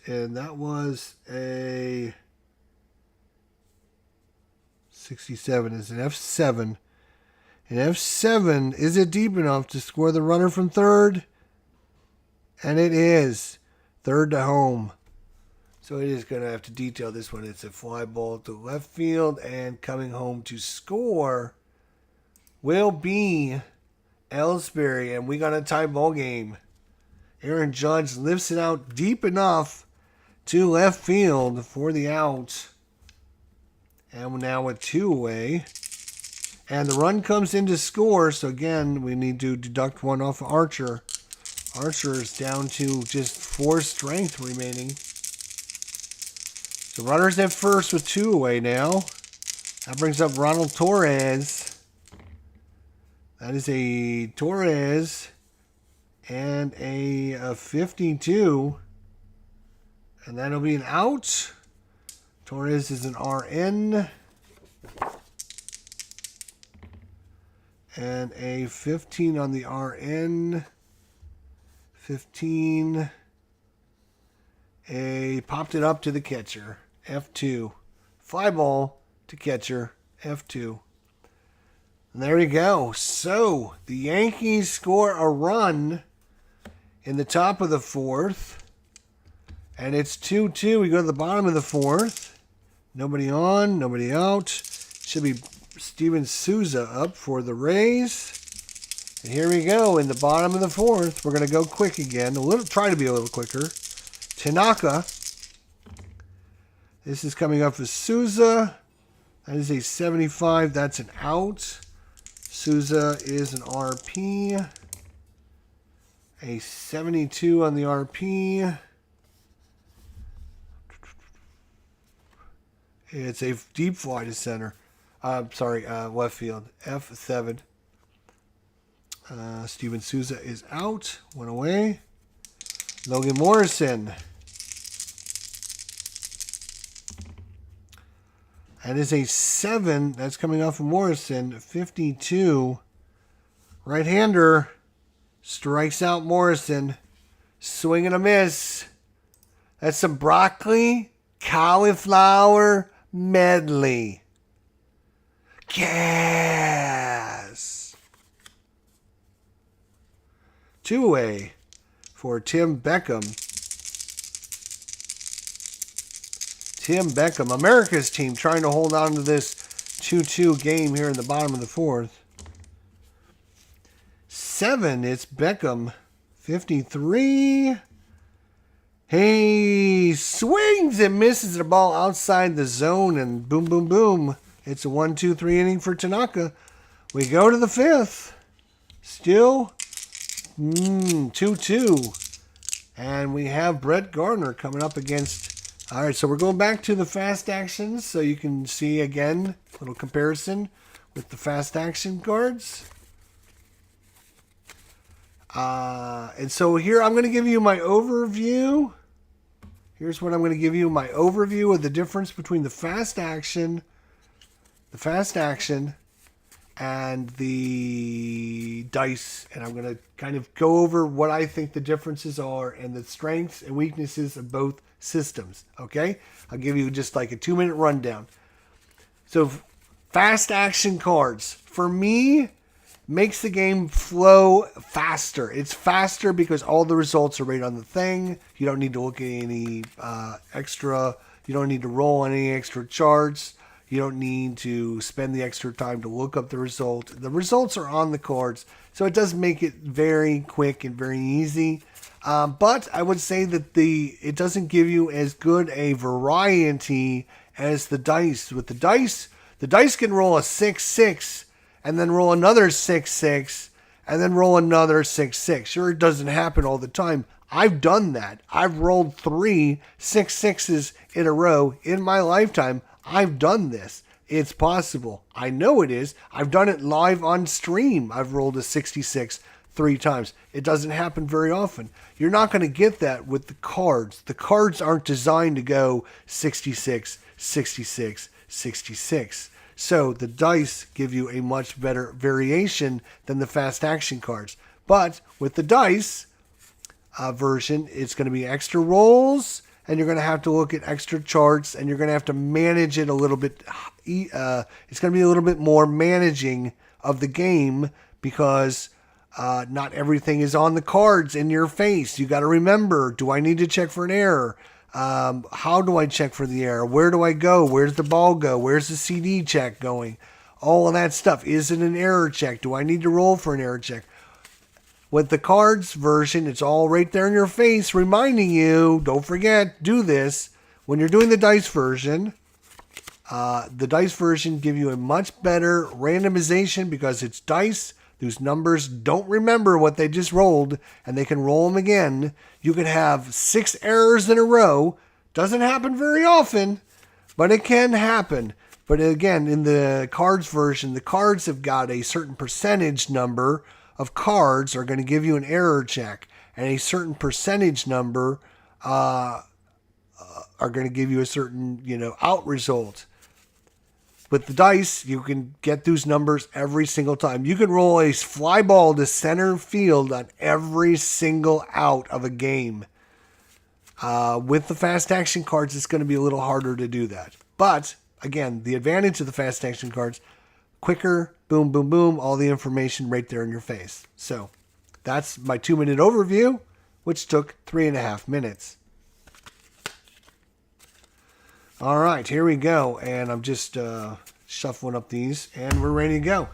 A: And that was a 67. It's an F7. An F7, is it deep enough to score the runner from third? And it is. Third to home. So it is going to have to detail this one. It's a fly ball to left field, and coming home to score will be Ellsbury, and we got a tie ball game. Aaron Judge lifts it out deep enough to left field for the out. And now a 2 away. And the run comes in to score, so again, we need to deduct one off Archer. Archer is down to just 4 strength remaining. So runners at first with 2 away now. That brings up Ronald Torres. That is a Torres and a 52. And that'll be an out. Torres is an RN. And a 15 on the RN. 15. Popped it up to the catcher. F2. Fly ball to catcher. F2. And there you go. So, the Yankees score a run in the top of the 4th. And it's 2-2. We go to the bottom of the 4th. Nobody on, nobody out. Should be Steven Souza up for the Rays. And here we go in the bottom of the 4th. We're going to go quick again. Try to be a little quicker. Tanaka. This is coming up for Souza. That is a 75. That's an out. Souza is an RP. A 72 on the RP. It's a deep fly to center. Left field. F7. Steven Souza is out. Went away. Logan Morrison. That is a 7. That's coming off of Morrison. 52. Right-hander. Strikes out Morrison. Swing and a miss. That's some broccoli, cauliflower medley. Gas. 2 away for Tim Beckham. Tim Beckham, America's team, trying to hold on to this 2-2 game here in the bottom of the 4th. 7, it's Beckham. 53. He swings and misses the ball outside the zone, and boom, boom, boom. It's a 1-2-3 inning for Tanaka. We go to the 5th. Still 2-2. And we have Brett Gardner coming up against... All right, so we're going back to the fast actions so you can see again a little comparison with the fast action cards. And so here I'm going to give you my overview. Here's what I'm going to give you, my overview of the difference between the fast action, and the dice. And I'm going to kind of go over what I think the differences are and the strengths and weaknesses of both systems. Okay? I'll give you just like a 2-minute rundown. So fast action cards, for me, makes the game flow faster. It's faster because all the results are right on the thing. You don't need to look at any extra. You don't need to roll on any extra charts. You don't need to spend the extra time to look up the result. The results are on the cards, so it does make it very quick and very easy. But I would say that it doesn't give you as good a variety as the dice. With the dice can roll a 6-6 and then roll another 6-6 and then roll another 6-6. Sure, it doesn't happen all the time. I've done that. I've rolled 3 6-6s in a row in my lifetime. I've done this. It's possible. I know it is. I've done it live on stream. I've rolled a 66 3 times. It doesn't happen very often. You're not going to get that with the cards. The cards aren't designed to go 66, 66, 66. So the dice give you a much better variation than the fast action cards. But with the dice version, it's going to be extra rolls, and you're going to have to look at extra charts, and you're going to have to manage it a little bit. It's going to be a little bit more managing of the game because not everything is on the cards in your face. You got to remember, do I need to check for an error? How do I check for the error? Where do I go? Where's the ball go? Where's the CD check going? All of that stuff. Is it an error check? Do I need to roll for an error check? With the cards version, it's all right there in your face, reminding you, don't forget, do this. When you're doing the dice version give you a much better randomization because it's dice. Those numbers don't remember what they just rolled, and they can roll them again. You could have 6 errors in a row. Doesn't happen very often, but it can happen. But again, in the cards version, the cards have got a certain percentage number of cards are going to give you an error check, and a certain percentage number are going to give you a certain, out result. With the dice, you can get those numbers every single time. You can roll a fly ball to center field on every single out of a game. With the fast action cards, it's going to be a little harder to do that. But, again, the advantage of the fast action cards, quicker, boom, boom, boom, all the information right there in your face. So, that's my 2-minute overview, which took 3.5 minutes. All right, here we go. And I'm just shuffling up these, and we're ready to go.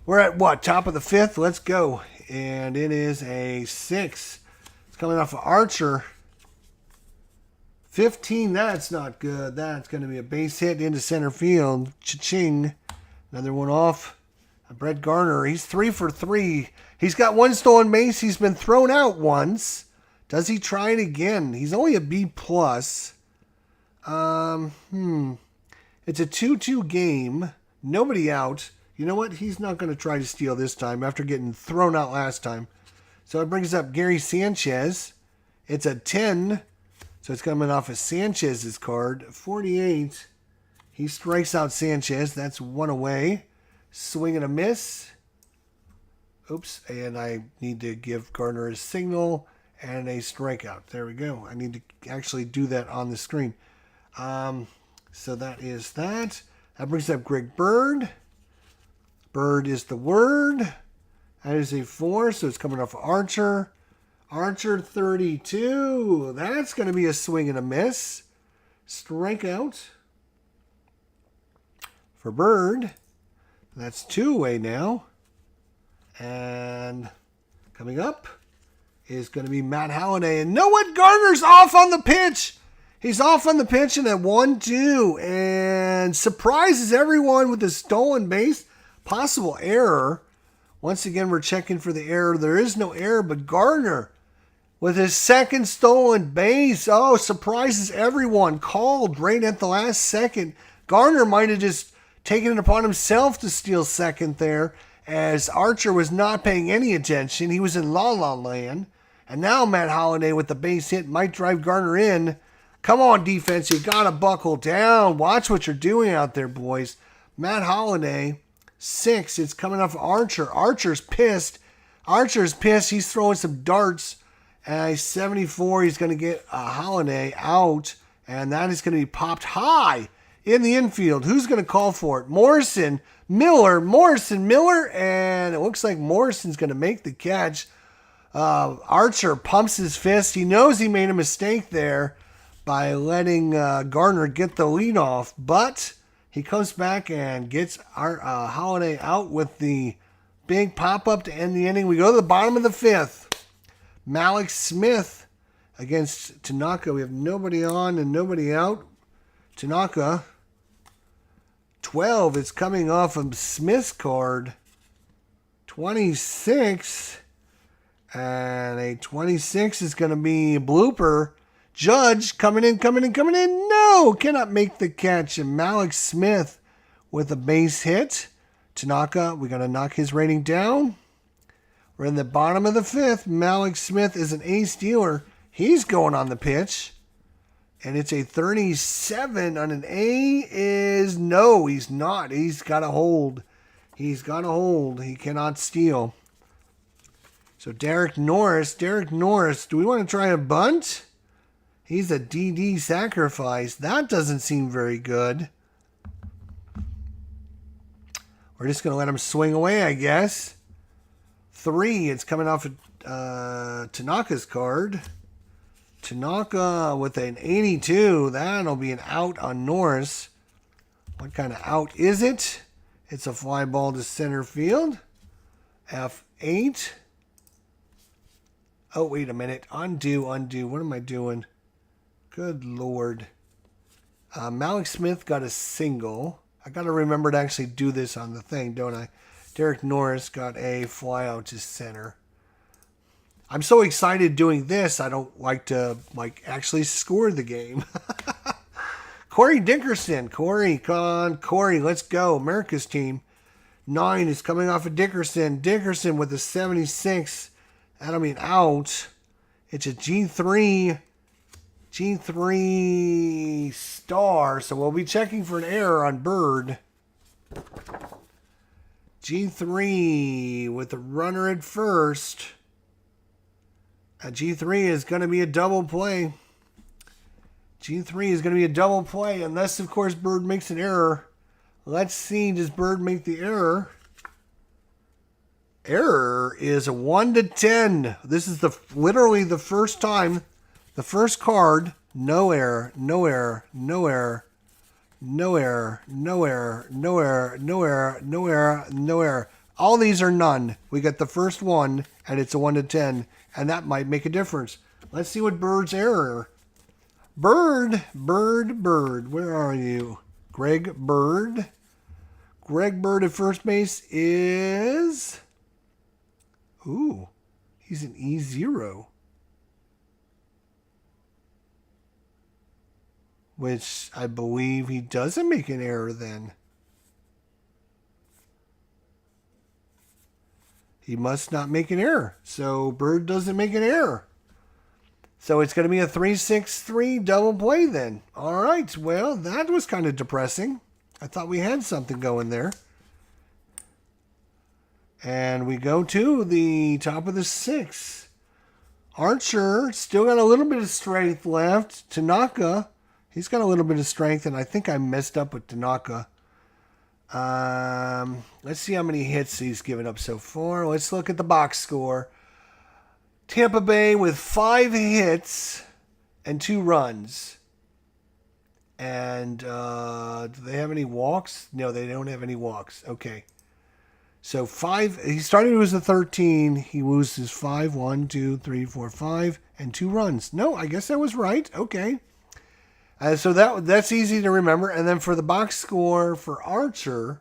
A: We're at what? Top of the 5th? Let's go. And it is a 6. It's coming off of Archer. 15, that's not good. That's going to be a base hit into center field. Cha-ching. Another one off. Brett Garner, he's 3 for 3. He's got 1 stolen base. He's been thrown out once. Does he try it again? He's only a B+. It's a 2-2 game. Nobody out. You know what? He's not going to try to steal this time after getting thrown out last time. So it brings up Gary Sanchez. It's a 10. So it's coming off of Sanchez's card. 48. He strikes out Sanchez. That's 1 away. Swing and a miss. Oops. And I need to give Gardner a signal and a strikeout. There we go. I need to actually do that on the screen. So that is that. That brings up Greg Bird. Bird is the word. That is a 4, so it's coming off of Archer. Archer 32. That's going to be a swing and a miss. Strikeout for Bird. That's 2 away now. And coming up is going to be Matt Halliday. And Noah Gardner's off on the pitch. He's off on the pitch and at 1-2 and surprises everyone with a stolen base. Possible error. Once again, we're checking for the error. There is no error, but Gardner with his 2nd stolen base. Oh, surprises everyone. Called right at the last second. Gardner might have just taken it upon himself to steal 2nd there, as Archer was not paying any attention. He was in la-la land. And now Matt Halliday with the base hit might drive Gardner in. Come on, defense. You got to buckle down. Watch what you're doing out there, boys. Matt Halliday, 6. It's coming off Archer. Archer's pissed. He's throwing some darts. At 74, he's going to get Halliday out. And that is going to be popped high in the infield. Who's going to call for it? Morrison Miller. And it looks like Morrison's going to make the catch. Archer pumps his fist. He knows he made a mistake there by letting Gardner get the lead off, but he comes back and gets our Halliday out with the big pop-up to end the inning. We go to the bottom of the 5th. Malik Smith against Tanaka. We have nobody on and nobody out. Tanaka, 12. It's coming off of Smith's card. 26. And a 26 is going to be a blooper. Judge coming in. No, cannot make the catch. And Malik Smith with a base hit. Tanaka, we got to knock his rating down. We're in the bottom of the 5th. Malik Smith is an ace dealer. He's going on the pitch. And it's a 37 on an A no, he's not. He's got a hold. He cannot steal. So Derek Norris, do we want to try a bunt? He's a DD sacrifice. That doesn't seem very good. We're just going to let him swing away, I guess. 3, it's coming off of Tanaka's card. Tanaka with an 82. That'll be an out on Norris. What kind of out is it? It's a fly ball to center field. F8. Oh, wait a minute. Undo. What am I doing? Good Lord. Malik Smith got a single. I got to remember to actually do this on the thing, don't I? Derek Norris got a fly out to center. I'm so excited doing this, I don't like to actually score the game. Corey Dickerson. Corey, come on. Corey, let's go. America's team. 9 is coming off of Dickerson. Dickerson with a 76. That'll mean out. It's a G3 star. So we'll be checking for an error on Bird. G3 with the runner at first. A G3 is going to be a double play. G3 is going to be a double play unless, of course, Bird makes an error. Let's see, does Bird make the error? Error is a 1 to 10. This is literally the first time, the first card. No error, no error, no error, no error, no error, no error, no error, no error, no error. All these are none. We got the first one, and it's a 1 to 10, and that might make a difference. Let's see what Bird's error. Bird, where are you? Greg Bird. Greg Bird at first base is... Ooh, he's an E0. Which I believe he doesn't make an error then. He must not make an error. So Bird doesn't make an error. So it's going to be a 3-6-3 double play then. All right. Well, that was kind of depressing. I thought we had something going there. And we go to the top of the 6. Archer still got a little bit of strength left. Tanaka, he's got a little bit of strength, and I think I messed up with Tanaka. Let's see how many hits he's given up so far. Let's look at the box score. Tampa Bay with 5 hits and 2 runs. And do they have any walks? No, they don't have any walks. Okay. So 5, he started as a 13. He loses 5, 1, 2, 3, 4, 5, and 2 runs. No, I guess that was right. Okay. So that's easy to remember. And then for the box score for Archer,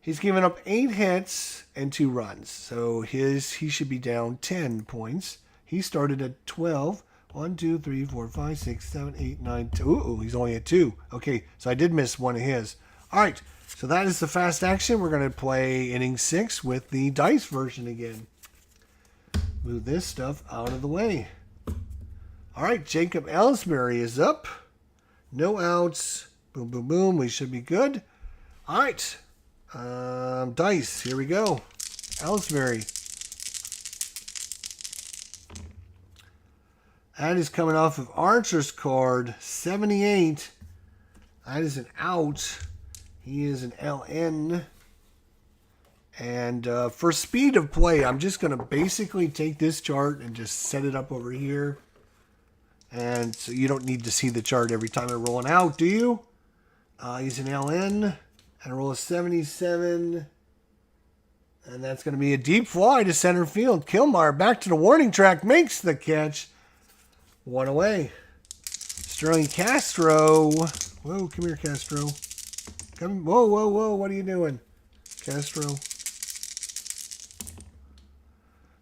A: he's given up 8 hits and 2 runs. So he should be down 10 points. He started at 12. 1, 2, 3, 4, 5, 6, 7, 8, 9, 2. Ooh, he's only at 2. Okay, so I did miss one of his. All right, so that is the fast action. We're going to play inning 6 with the dice version again. Move this stuff out of the way. All right, Jacob Ellsbury is up. No outs. Boom, boom, boom. We should be good. All right. Dice. Here we go. Ellsbury. That is coming off of Archer's card. 78. That is an out. He is an LN. And for speed of play, I'm just going to basically take this chart and just set it up over here. And so you don't need to see the chart every time I roll an out, do you? He's an LN. And I roll a 77. And that's going to be a deep fly to center field. Kilmar back to the warning track. Makes the catch. 1 away. Sterling Castro. Whoa, come here, Castro. Come. Whoa, whoa, whoa. What are you doing, Castro?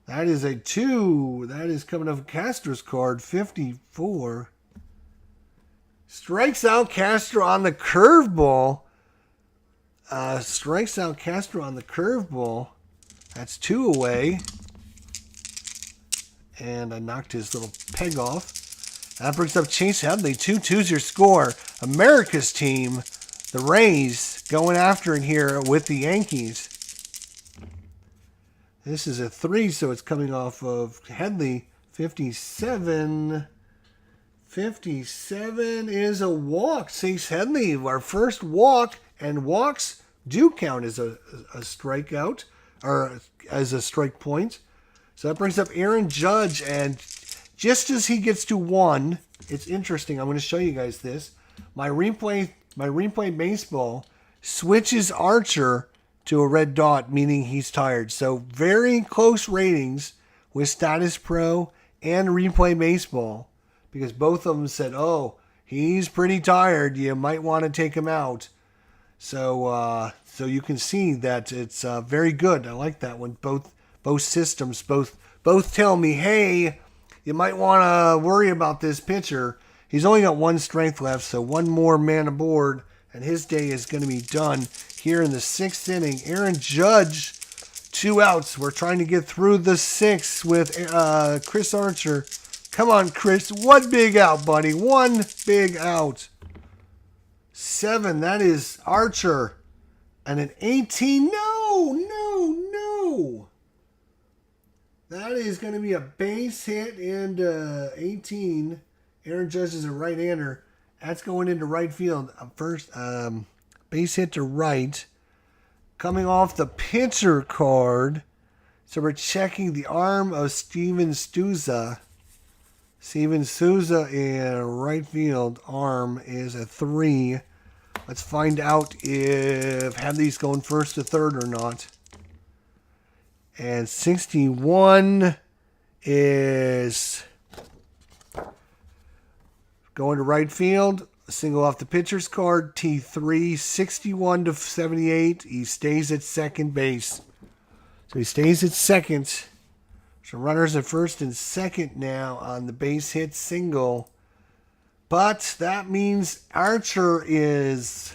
A: That is a 2. That is coming off Castro's card. 54. Strikes out Castro on the curveball. Strikes out Castro on the curveball. That's 2 away. And I knocked his little peg off. That brings up Chase Headley. 2-2's your score. America's team, the Rays, going after it here with the Yankees. This is a 3, so it's coming off of Headley. 57. 57 is a walk. Chase Headley, our first walk, and walks do count as a strikeout, or as a strike point. So that brings up Aaron Judge, and just as he gets to 1, it's interesting. I'm going to show you guys this. My replay baseball switches Archer to a red dot, meaning he's tired. So very close ratings with Status Pro and Replay Baseball, because both of them said, oh, he's pretty tired. You might want to take him out. So you can see that it's very good. I like that one. Both systems both tell me, hey, you might want to worry about this pitcher. He's only got one strength left, so one more man aboard, and his day is going to be done here in the 6th inning. Aaron Judge, 2 outs. We're trying to get through the 6th with Chris Archer. Come on, Chris. 1 big out, buddy. 1 big out. 7. That is Archer. And an 18. No. That is going to be a base hit and 18. Aaron Judge is a right-hander. That's going into right field. First, base hit to right. Coming off the pitcher card. So we're checking the arm of Steven Souza. Steven Souza in right field. Arm is a 3. Let's find out if Hadley's going first to third or not. And 61 is going to right field. Single off the pitcher's card. T3, 61 to 78. He stays at second base. So he stays at second. So runners at first and second now on the base hit single. But that means Archer is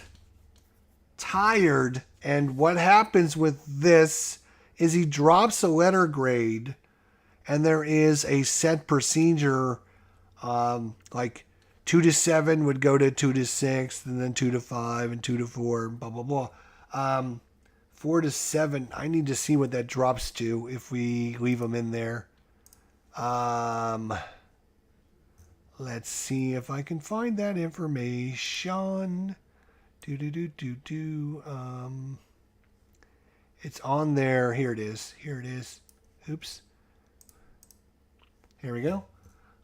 A: tired. And what happens with this is he drops a letter grade. And there is a set procedure. Like 2 to 7 would go to 2 to 6. And then 2 to 5 and 2 to 4. Blah, blah, blah. 4 to 7. I need to see what that drops to if we leave them in there. Let's see if I can find that information. It's on there. Here it is. Oops. Here we go.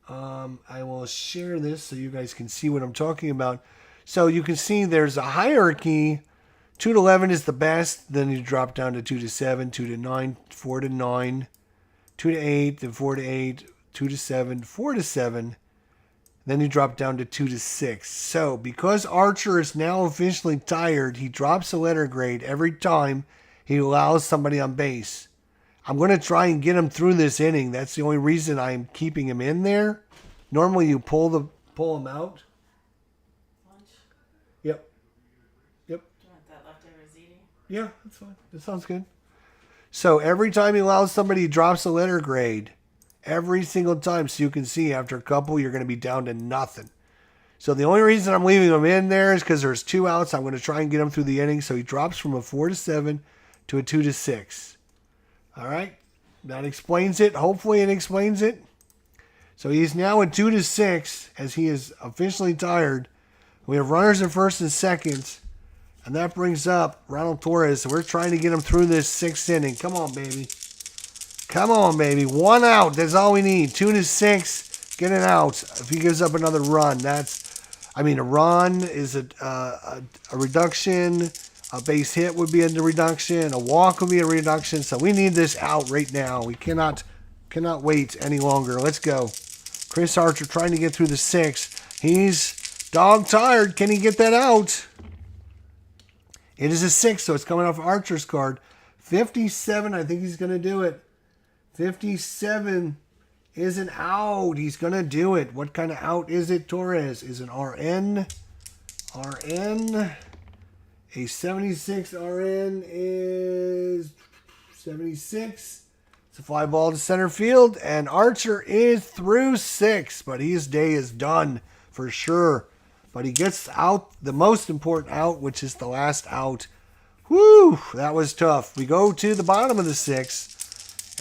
A: I will share this so you guys can see what I'm talking about. So you can see there's a hierarchy. 2 to 11 is the best. Then you drop down to 2 to 7, 2 to 9, 4 to 9, 2 to 8, then 4 to 8, 2 to 7, 4 to 7. Then you drop down to 2 to 6. So because Archer is now officially tired, he drops a letter grade every time he allows somebody on base. I'm going to try and get him through this inning. That's the only reason I'm keeping him in there. Normally you pull him out.
B: Lunch?
A: Yep.
B: Do you want that leftover ziti?
A: Yeah, that's fine. That sounds good. So every time he allows somebody, he drops a letter grade. Every single time. So you can see after a couple, you're going to be down to nothing. So the only reason I'm leaving him in there is because there's 2 outs. I'm going to try and get him through the inning. So he drops from a 4 to 7 to a 2 to 6. All right. That explains it. Hopefully it explains it. So he's now at 2 to 6 as he is officially tired. We have runners at first and second. And that brings up Ronald Torres. So we're trying to get him through this 6th inning. Come on, baby. Come on, baby. 1 out. That's all we need. 2 to 6. Get it out. If he gives up another run, a run is a reduction. A base hit would be a reduction. A walk would be a reduction. So we need this out right now. We cannot wait any longer. Let's go. Chris Archer trying to get through the 6th. He's dog tired. Can he get that out? It is a 6, so it's coming off Archer's card. 57, I think he's going to do it. 57 is an out. He's going to do it. What kind of out is it, Torres? Is an RN. A 76 RN is 76. It's a fly ball to center field. And Archer is through 6. But his day is done for sure. But he gets out the most important out, which is the last out. Whew, that was tough. We go to the bottom of the 6th.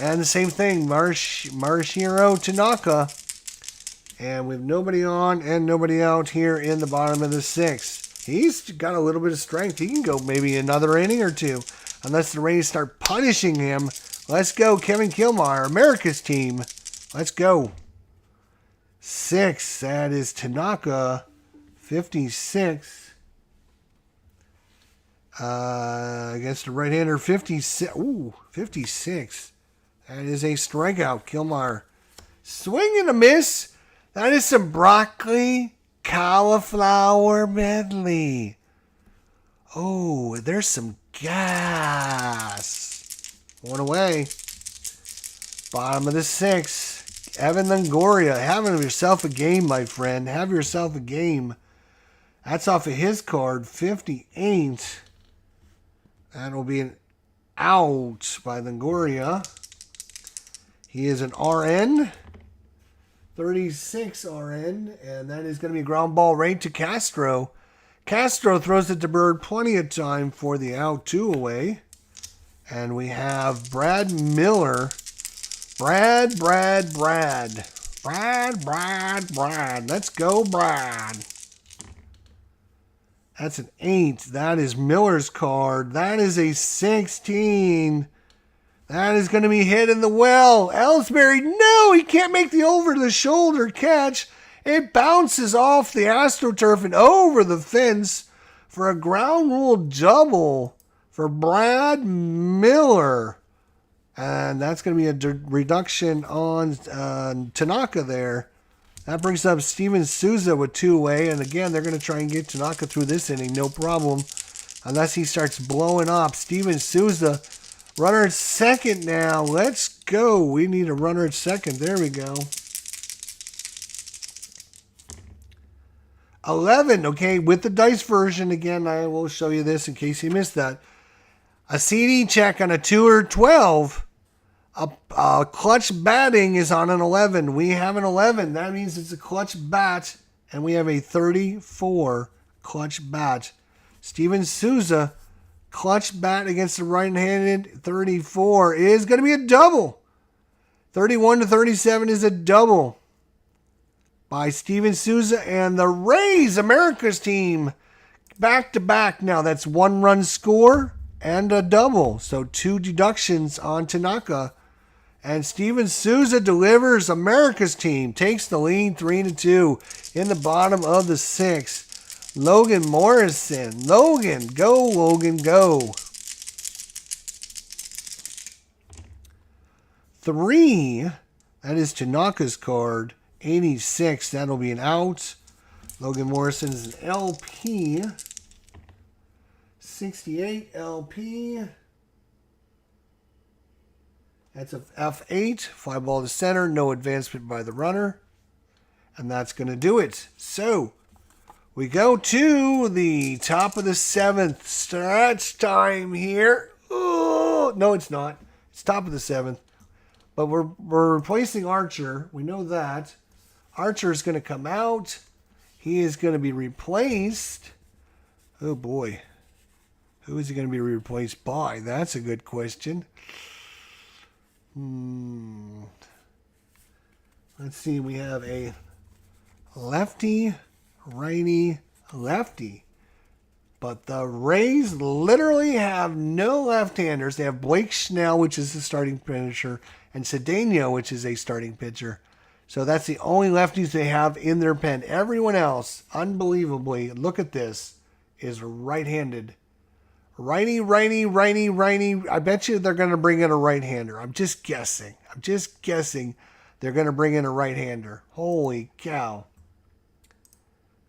A: And the same thing, Marishiro Tanaka. And with nobody on and nobody out here in the bottom of the 6th. He's got a little bit of strength. He can go maybe another inning or 2. Unless the Rays start punishing him. Let's go, Kevin Kilmar, America's team. Let's go. 6, that is Tanaka. 56. Against a right-hander, 56. Ooh, 56. That is a strikeout. Kilmar. Swing and a miss. That is some broccoli cauliflower medley. Oh, there's some gas. One away. Bottom of the 6. Evan Longoria. Having yourself a game, my friend. Have yourself a game. That's off of his card. 58. That'll be an out by Longoria. He is an RN. 36 RN. And that is going to be a ground ball right to Castro. Castro throws it to Bird. Plenty of time for the out. 2 away. And we have Brad Miller. Brad. Let's go, Brad. That's an 8. That is Miller's card. That is a 16. That is going to be hit in the well. Ellsbury, no, he can't make the over-the-shoulder catch. It bounces off the AstroTurf and over the fence for a ground rule double for Brad Miller. And that's going to be a reduction on Tanaka there. That brings up Steven Souza with 2 away. And again, they're going to try and get Tanaka through this inning. No problem. Unless he starts blowing up. Steven Souza, runner at second now. Let's go. We need a runner at second. There we go. 11. Okay, with the dice version. Again, I will show you this in case you missed that. A CD check on a 2 or 12. A clutch batting is on an 11. We have an 11. That means it's a clutch bat. And we have a 34 clutch bat. Steven Souza, clutch bat against the right-handed 34 is going to be a double. 31 to 37 is a double by Steven Souza and the Rays, America's team. Back-to-back now. That's 1-run score and a double. So 2 deductions on Tanaka. And Steven Souza delivers. America's team takes the lead 3-2 in the bottom of the 6th. Logan Morrison. Logan, go, Logan, go. 3. That is Tanaka's card. 86. That'll be an out. Logan Morrison is an LP. 68 LP. That's a F8, fly ball to center, no advancement by the runner. And that's going to do it. So, we go to the top of the 7th. Stretch time here. Oh, no, it's not. It's top of the 7th. But we're replacing Archer. We know that. Archer is going to come out. He is going to be replaced. Oh, boy. Who is he going to be replaced by? That's a good question. Let's see. We have a lefty, righty, lefty. But the Rays literally have no left-handers. They have Blake Snell, which is the starting pitcher, and Cedeno, which is a starting pitcher. So that's the only lefties they have in their pen. Everyone else, unbelievably, look at this, is right-handed. Righty. I bet you they're going to bring in a right-hander. I'm just guessing. They're going to bring in a right-hander. Holy cow.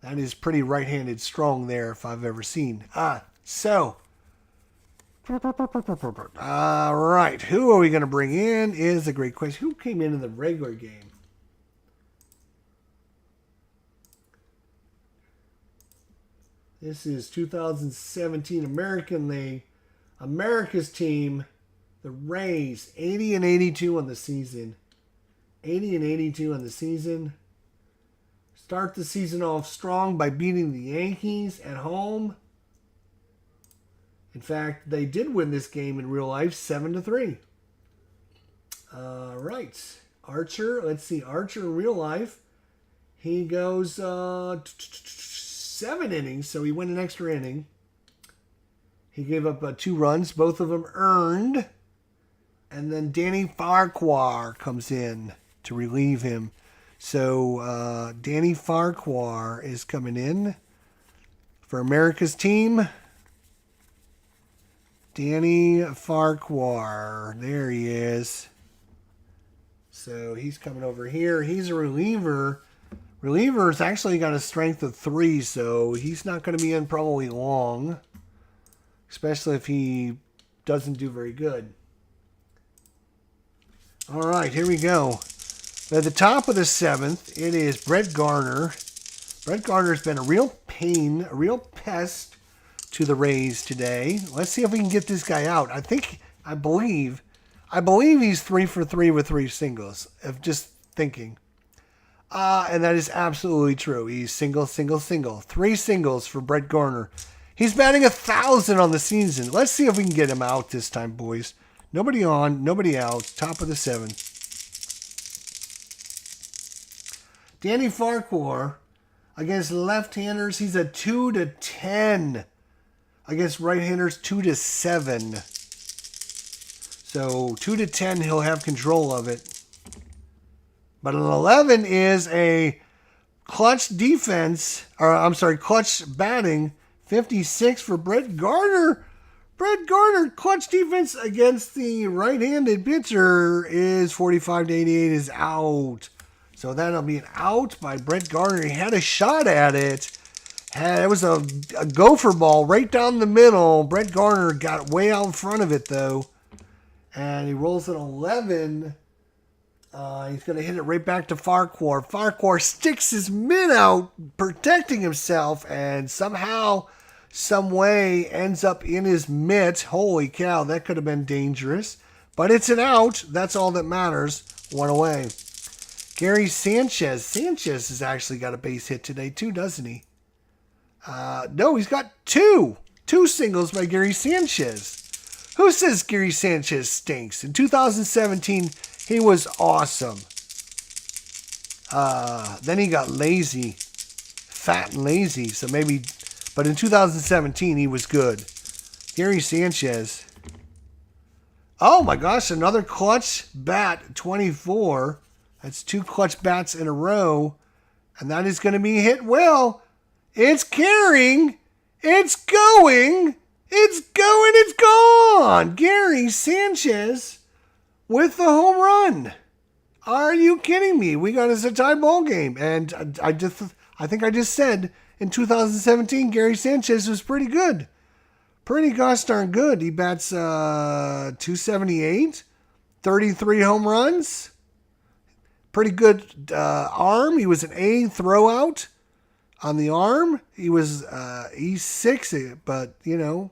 A: That is pretty right-handed strong there if I've ever seen. So. All right. Who are we going to bring in is a great question. Who came in the regular game? This is 2017 American League. America's team, the Rays, 80 and 82 on the season. 80 and 82 on the season. Start the season off strong by beating the Yankees at home. In fact, they did win this game in real life, 7-3. All right. Archer, let's see. Archer in real life, he goes 7 innings, so he went an extra inning. He gave up 2 runs, both of them earned. And then Danny Farquhar comes in to relieve him. So Danny Farquhar is coming in for America's team. Danny Farquhar, there he is. So he's coming over here. He's a reliever. Reliever's actually got a strength of 3, so he's not going to be in probably long. especially if he doesn't do very good. All right, here we go. At the top of the 7th, it is Brett Garner. Brett Garner's been a real pain, a real pest to the Rays today. Let's see if we can get this guy out. I believe he's 3 for 3 with 3 singles. Of just thinking. And that is absolutely true. He's single, single, single. 3 singles for Brett Garner. He's batting 1,000 on the season. Let's see if we can get him out this time, boys. Nobody on, nobody out. Top of the 7th. Danny Farquhar against left-handers. He's a 2-10. Against right-handers, 2-7. So 2-10, he'll have control of it. But an 11 is a clutch defense, clutch batting. 56 for Brett Garner. Brett Garner, clutch defense against the right-handed pitcher is 45-88 is out. So that'll be an out by Brett Garner. He had a shot at it. It was a gopher ball right down the middle. Brett Garner got way out in front of it, though. And he rolls an 11. He's going to hit it right back to Farquhar. Farquhar sticks his mitt out, protecting himself, and somehow, some way, ends up in his mitt. Holy cow, that could have been dangerous. But it's an out. That's all that matters. One away. Gary Sanchez. Sanchez has actually got a base hit today, too, doesn't he? No, he's got 2. 2 singles by Gary Sanchez. Who says Gary Sanchez stinks? In 2017, he was awesome. Then he got lazy. Fat and lazy. So maybe... But in 2017, he was good. Gary Sanchez. Oh my gosh, another clutch bat, 24. That's 2 clutch bats in a row. And that is going to be hit well. It's carrying. It's going. It's going. It's gone. Gary Sanchez with the home run. Are you kidding me? We got us a tie ball game. And I think I just said in 2017, Gary Sanchez was pretty good. Pretty gosh darn good. He bats 278, 33 home runs. Pretty good arm. He was an A throwout on the arm. He was E6, but, you know,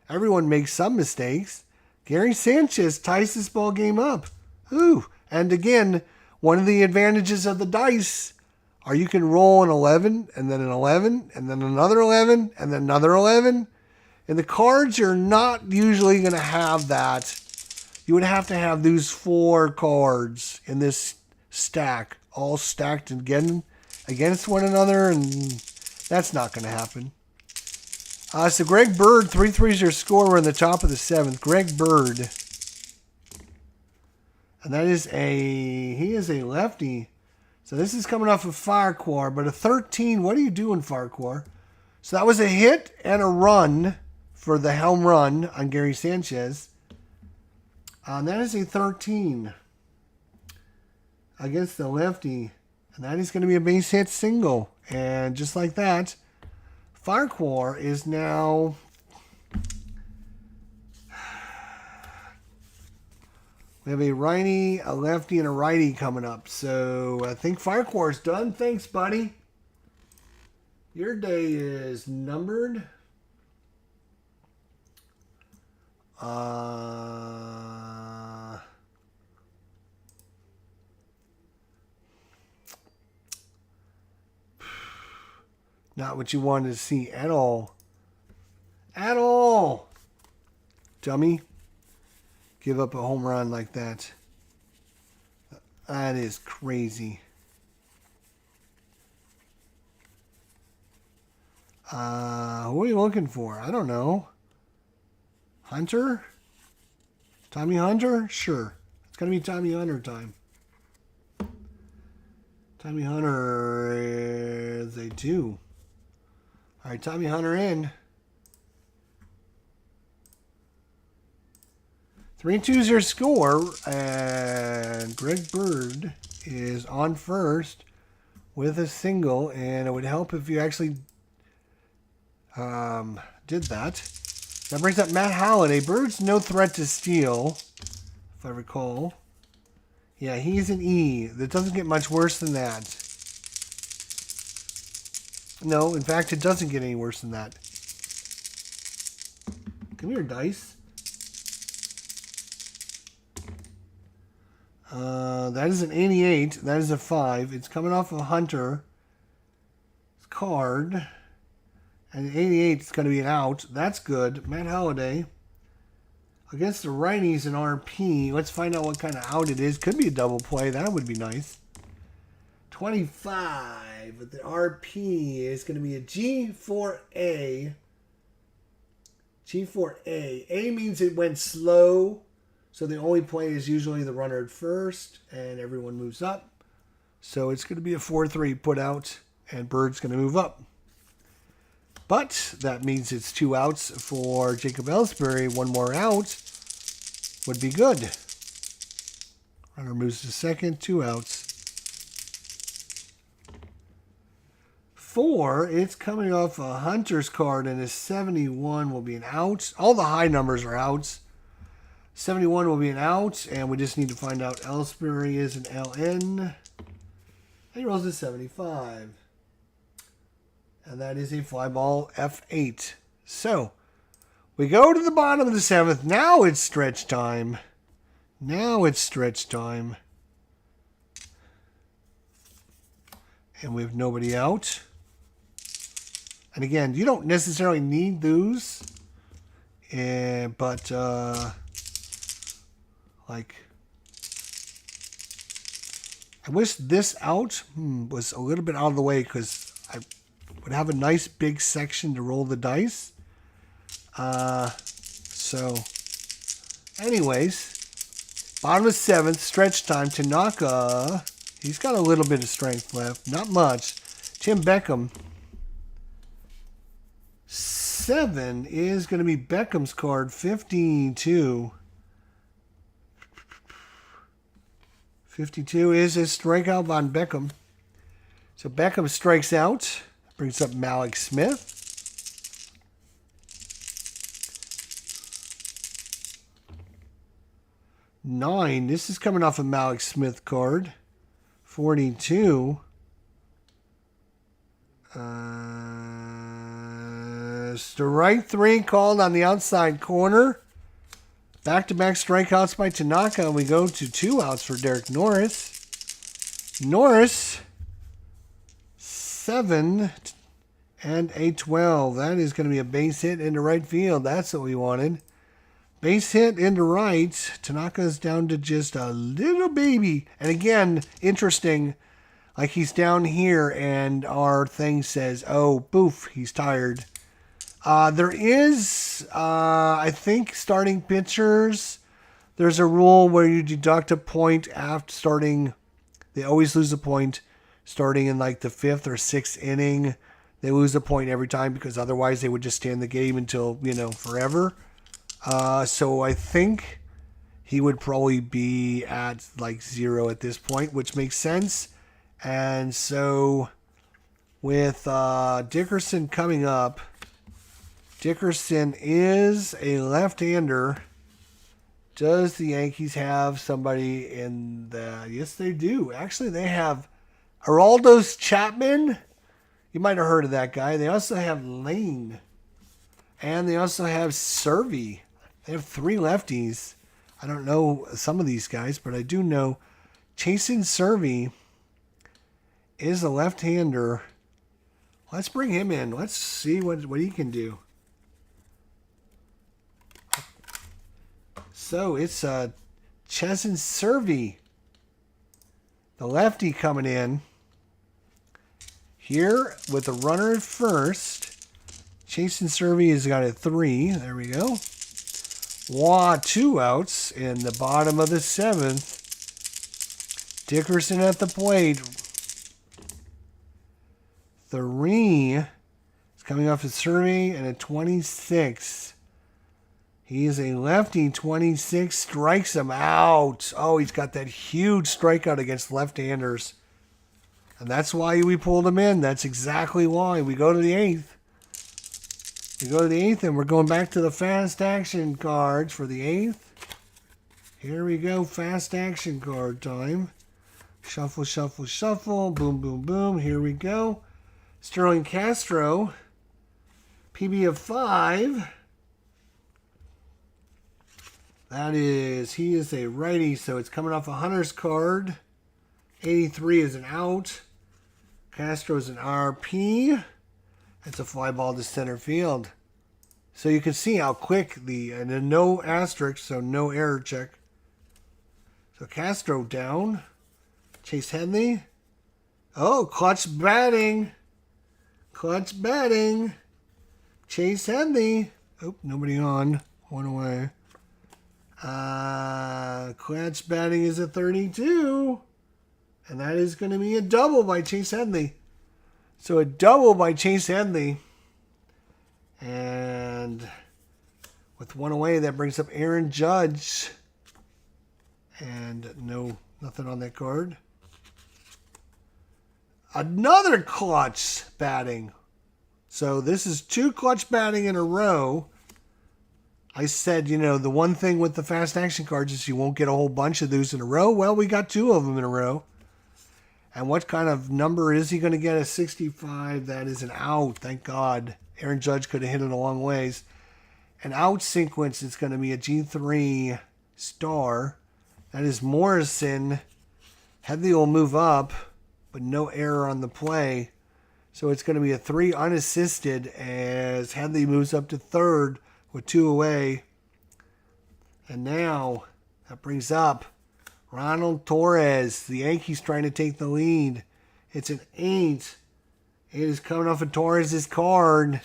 A: everyone makes some mistakes. Gary Sanchez ties this ball game up. Ooh. And again, one of the advantages of the dice are you can roll an 11, and then an 11, and then another 11, and then another 11. And the cards, you're not usually going to have that. You would have to have these 4 cards in this stack, all stacked again against one another, and that's not going to happen. So Greg Bird, 3-3 is your score. We're in the top of the 7th. Greg Bird. And that is he is a lefty. So this is coming off of Farquhar, but a 13. What are you doing, Farquhar? So that was a hit and a run for the home run on Gary Sanchez. And that is a 13 against the lefty. And that is going to be a base hit single. And just like that, Farquhar is now... We have a righty, a lefty, and a righty coming up. So I think Farquhar's done. Thanks, buddy. Your day is numbered. Not what you wanted to see at all. At all. Dummy. Give up a home run like that. That is crazy. Who are you looking for? I don't know. Hunter? Tommy Hunter? Sure. It's going to be Tommy Hunter time. Tommy Hunter is a 2. All right, Tommy Hunter in. 3-2 is your score, and Greg Bird is on first with a single, and it would help if you actually did that. That brings up Matt Halliday. Bird's no threat to steal, if I recall. Yeah, he's an E. That doesn't get much worse than that. No, in fact, it doesn't get any worse than that. Come here, dice. That is an 88. That is a 5. It's coming off of a Hunter card. And an 88 is going to be an out. That's good. Matt Halliday. Against the righties in RP. Let's find out what kind of out it is. Could be a double play. That would be nice. 25. But the RP is going to be a G4A. G4A. A means it went slow. So the only play is usually the runner at first. And everyone moves up. So it's going to be a 4-3 put out. And Bird's going to move up. But that means it's 2 outs for Jacob Ellsbury. 1 more out would be good. Runner moves to second, 2 outs. 4, it's coming off a Hunter's card, and a 71 will be an out. All the high numbers are outs. 71 will be an out, and we just need to find out Ellsbury is an LN. He rolls a 75. And that is a fly ball F8. So, we go to the bottom of the 7th. Now it's stretch time. Now it's stretch time. And we have nobody out. And again, you don't necessarily need those. But, like, I wish this out was a little bit out of the way because I would have a nice big section to roll the dice. So, anyways, bottom of 7th, stretch time. Tanaka, he's got a little bit of strength left. Not much. Tim Beckham. 7 is going to be Beckham's card, 52. 52 is a strikeout on Beckham. So Beckham strikes out. Brings up Malik Smith. Nine. This is coming off a Malik Smith card. 42. Strike 3 called on the outside corner. Back-to-back strikeouts by Tanaka. And we go to 2 outs for Derek Norris. Norris. 7 and a 12. That is going to be a base hit into right field. That's what we wanted. Base hit into right. Tanaka's down to just a little baby. And again, interesting. Like he's down here and our thing says, oh, boof, he's tired. There is, I think, starting pitchers. There's a rule where you deduct a point after starting. They always lose a point. Starting in like the 5th or 6th inning, they lose a point every time because otherwise they would just stay in the game until, forever. So I think he would probably be at like 0 at this point, which makes sense. And so with Dickerson coming up, Dickerson is a left-hander. Does the Yankees have somebody in the... Yes, they do. Actually, they have Aroldis Chapman. You might have heard of that guy. They also have Lane. And they also have Servey. They have 3 lefties. I don't know some of these guys, but I do know Chasen Servey is a left-hander. Let's bring him in. Let's see what he can do. So it's Chasen Servey, the lefty, coming in here with a runner at first. Chasen Servey has got a 3. There we go. 2 outs in the bottom of the 7th. Dickerson at the plate. 3 is coming off a Servey and a 26. He is a lefty. 26 strikes him out. Oh, he's got that huge strikeout against left-handers. And that's why we pulled him in. That's exactly why. We go to the 8th. We go to the 8th, and we're going back to the fast action cards for the 8th. Here we go, fast action card time. Shuffle, shuffle, shuffle. Boom, boom, boom. Here we go. Sterling Castro. PB of 5. He is a righty, so it's coming off a Hunter's card. 83 is an out. Castro is an RP. It's a fly ball to center field. So you can see how quick and no asterisk, so no error check. So Castro down. Chase Headley. Oh, clutch batting. Clutch batting. Chase Headley. Oh, nobody on. One away. Clutch batting is a 32. And that is going to be a double by Chase Headley. So a double by Chase Headley. And with one away, that brings up Aaron Judge. And nothing on that card. Another clutch batting. So this is 2 clutch batting in a row. I said, the one thing with the fast action cards is you won't get a whole bunch of those in a row. Well, we got 2 of them in a row. And what kind of number is he going to get? A 65. That is an out. Thank God. Aaron Judge could have hit it a long ways. An out sequence is going to be a G3 star. That is Morrison. Headley will move up, but no error on the play. So it's going to be a 3 unassisted as Headley moves up to 3rd with 2 away. And now that brings up Ronald Torres. The Yankees trying to take the lead. It's an 8. It is coming off of Torres' card.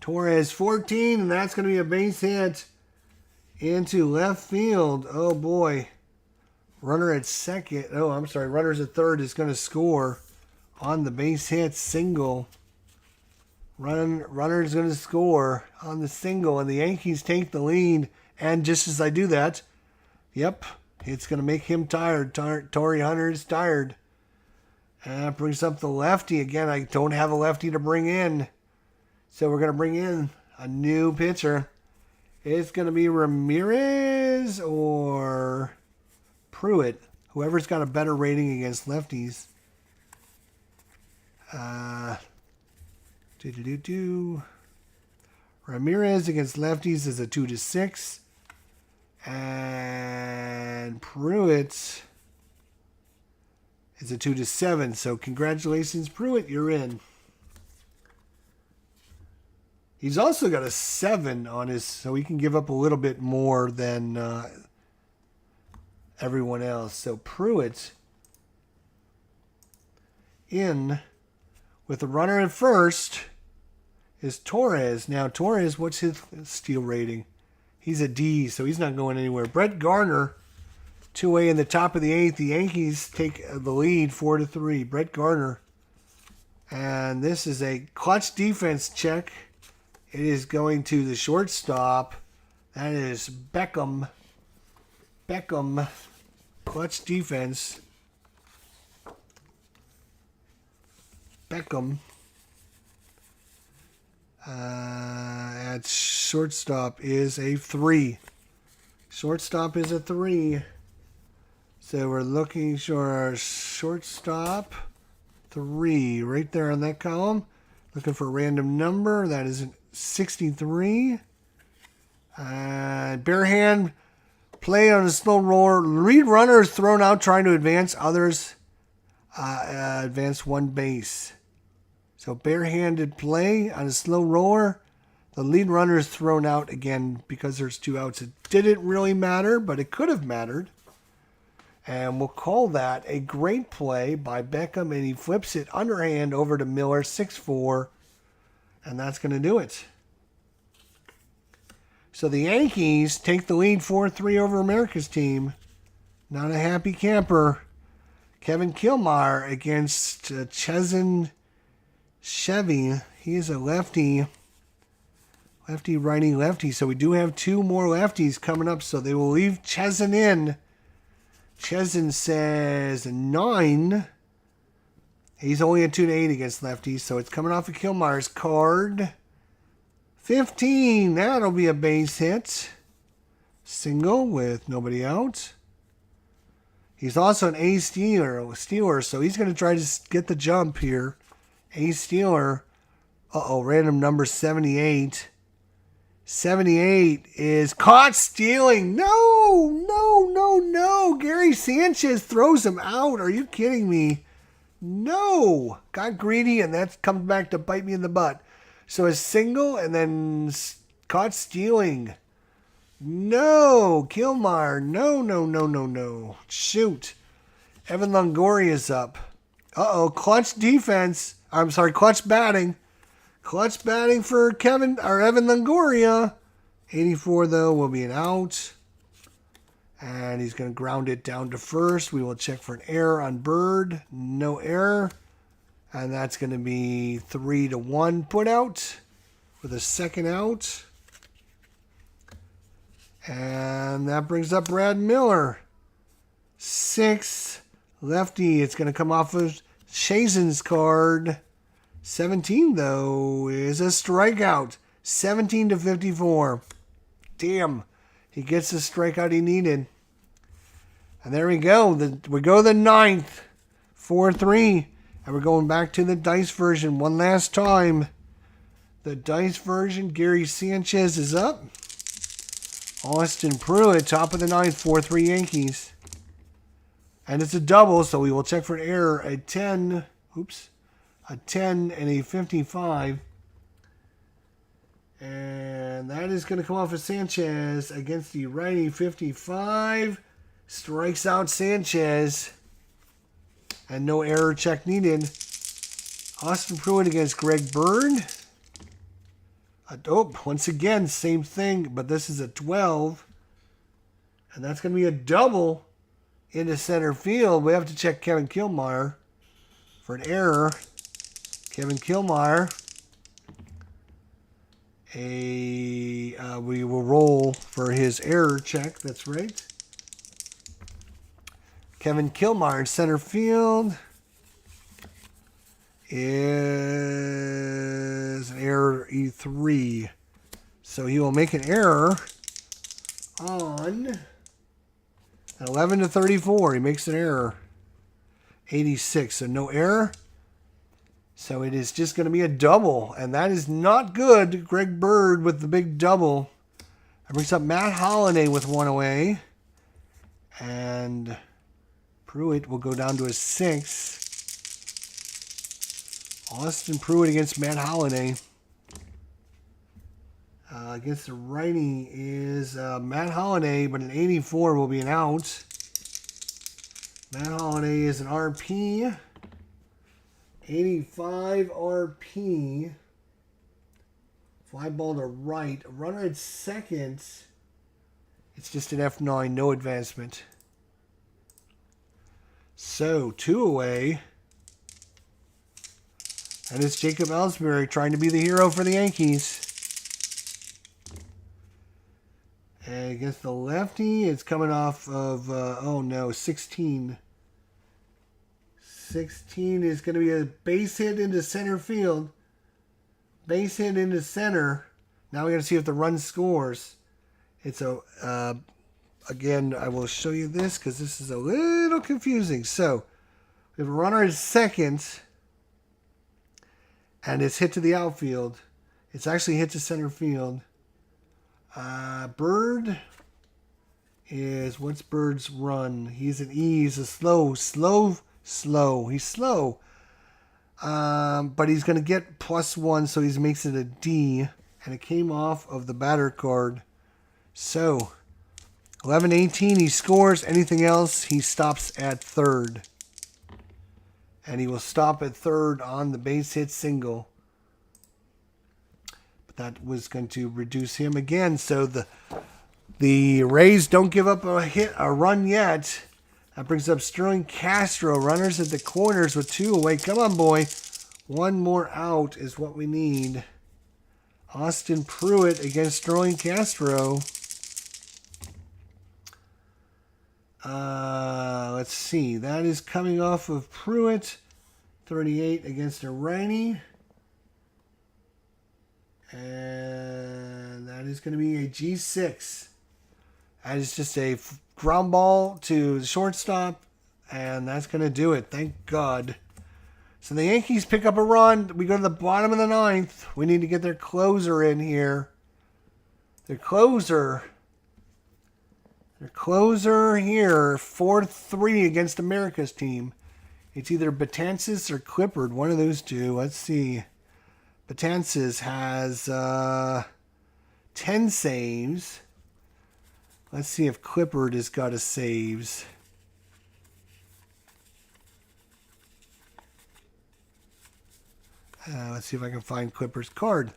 A: Torres 14, and that's going to be a base hit into left field. Oh boy. Runner at second. Oh, I'm sorry. Runners at third is going to score on the base hit single. Runner is going to score on the single, and the Yankees take the lead. And just as I do that, yep, it's going to make him tired. Torrey Hunter is tired. And that brings up the lefty. Again, I don't have a lefty to bring in. So we're going to bring in a new pitcher. It's going to be Ramirez or Pruitt. Whoever's got a better rating against lefties. Ramirez against lefties is a 2-6. And Pruitt is a 2-7. So congratulations, Pruitt, you're in. He's also got a 7 on his, so he can give up a little bit more than everyone else. So Pruitt in with the runner at first is Torres. Now Torres, what's his steal rating? He's a D, so he's not going anywhere. Brett Garner, 2A in the top of the 8th. The Yankees take the lead 4-3. Brett Garner. And this is a clutch defense check. It is going to the shortstop. That is Beckham. Beckham. Clutch defense. Beckham. At shortstop is a 3. Shortstop is a 3. So we're looking for our shortstop 3 right there on that column. Looking for a random number. That is 63. Bare hand play on a slow roller. Lead runner is thrown out trying to advance. Others advance 1 base. So barehanded play on a slow roller. The lead runner is thrown out again because there's 2 outs. It didn't really matter, but it could have mattered. And we'll call that a great play by Beckham, and he flips it underhand over to Miller, 6-4. And that's going to do it. So the Yankees take the lead 4-3 over America's team. Not a happy camper. Kevin Kilmar against Chesson Chevy. He is a lefty. Lefty, righty, lefty. So we do have 2 more lefties coming up. So they will leave Chesson in. Chesson says 9. He's only a 2-8 against lefties. So it's coming off of Kilmar's card. 15. That'll be a base hit. Single with nobody out. He's also an ace stealer, so he's going to try to get the jump here. Ace stealer. Uh-oh, random number 78. 78 is caught stealing. No. Gary Sanchez throws him out. Are you kidding me? No. Got greedy, and that comes back to bite me in the butt. So a single and then caught stealing. No. Kilmar. No. Shoot. Evan Longoria's up. Uh-oh. Clutch defense. I'm sorry, clutch batting. Clutch batting for Evan Longoria. 84, though, will be an out. And he's going to ground it down to first. We will check for an error on Bird. No error. And that's going to be 3-1 put out with a second out. And that brings up Brad Miller. 6. Lefty. It's going to come off of Chazen's card. 17, though, is a strikeout. 17-54. Damn. He gets the strikeout he needed. And there we go. We go the 9th. 4-3. And we're going back to the dice version one last time. The dice version. Gary Sanchez is up. Austin Pruitt, top of the 9th. 4-3 Yankees. And it's a double, so we will check for an error. A 10. Oops. A 10 and a 55. And that is going to come off of Sanchez against the righty. 55. Strikes out Sanchez. And no error check needed. Austin Pruitt against Greg Bird. Once again, same thing, but this is a 12. And that's going to be a double into center field. We have to check Kevin Killmeyer for an error. Kevin Killmeyer. We will roll for his error check. That's right. Kevin Killmeyer in center field is an error E3. So he will make an error on 11-34. He makes an error. 86. So no error. So it is just going to be a double, and that is not good. Greg Bird with the big double. That brings up Matt Holliday with one away. And Pruitt will go down to a 6. Austin Pruitt against Matt Holliday. Against the righty is Matt Holliday, but an 84 will be an out. Matt Holliday is an RP. 85 RP. Fly ball to right. Runner at second. It's just an F9, no advancement. So, 2 away. And it's Jacob Ellsbury trying to be the hero for the Yankees. And against the lefty, it's coming off of, 16. 16 is going to be a base hit into center field. Base hit into center. Now we got to see if the run scores. It's a, again, I will show you this because this is a little confusing. So, we have a runner at second. And it's hit to the outfield. It's actually hit to center field. Bird is, what's Bird's run? He's an E. He's a slow. He's slow. But he's going to get +1, so he makes it a D. And it came off of the batter card. So, 11-18, he scores. Anything else, he stops at third. And he will stop at third on the base hit single. But that was going to reduce him again. So the Rays don't give up a run yet. That brings up Sterling Castro. Runners at the corners with 2 away. Come on, boy. 1 more out is what we need. Austin Pruitt against Sterling Castro. Let's see. That is coming off of Pruitt. 38 against a righty. And that is going to be a G6. That is just a ground ball to the shortstop. And that's going to do it. Thank God. So the Yankees pick up a run. We go to the bottom of the ninth. We need to get their closer in here. Their closer here. 4-3 against America's team. It's either Betances or Clippard. One of those two. Let's see. Betances has 10 saves. Let's see if Clippard has got a saves. Let's see if I can find Clippard's card.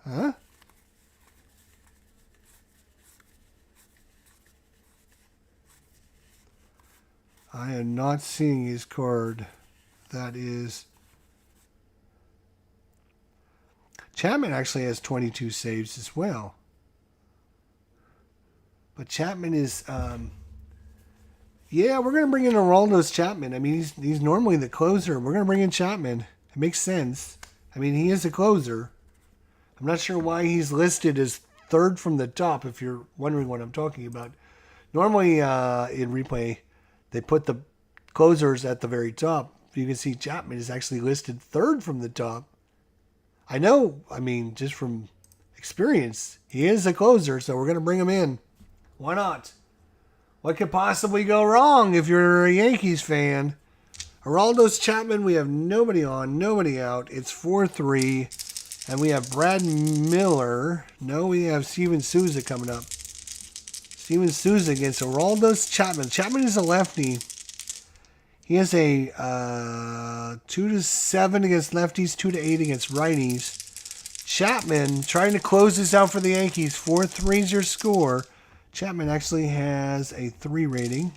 A: Huh? I am not seeing his card. That is... Chapman actually has 22 saves as well. But Chapman is... yeah, we're going to bring in Aroldis Chapman. I mean, he's normally the closer. We're going to bring in Chapman. It makes sense. I mean, he is a closer. I'm not sure why he's listed as third from the top, if you're wondering what I'm talking about. Normally, in replay, they put the closers at the very top. You can see Chapman is actually listed third from the top. I know, I mean, just from experience, he is a closer, so we're going to bring him in. Why not? What could possibly go wrong if you're a Yankees fan? Aroldis Chapman, we have nobody on, nobody out. It's 4-3. And we have Brad Miller. No, we have Steven Souza coming up. Steven Souza against Aroldis Chapman. Chapman is a lefty. He has a 2-7 against lefties, 2-8 against righties. Chapman trying to close this out for the Yankees. 4-3 is your score. Chapman actually has a 3 rating.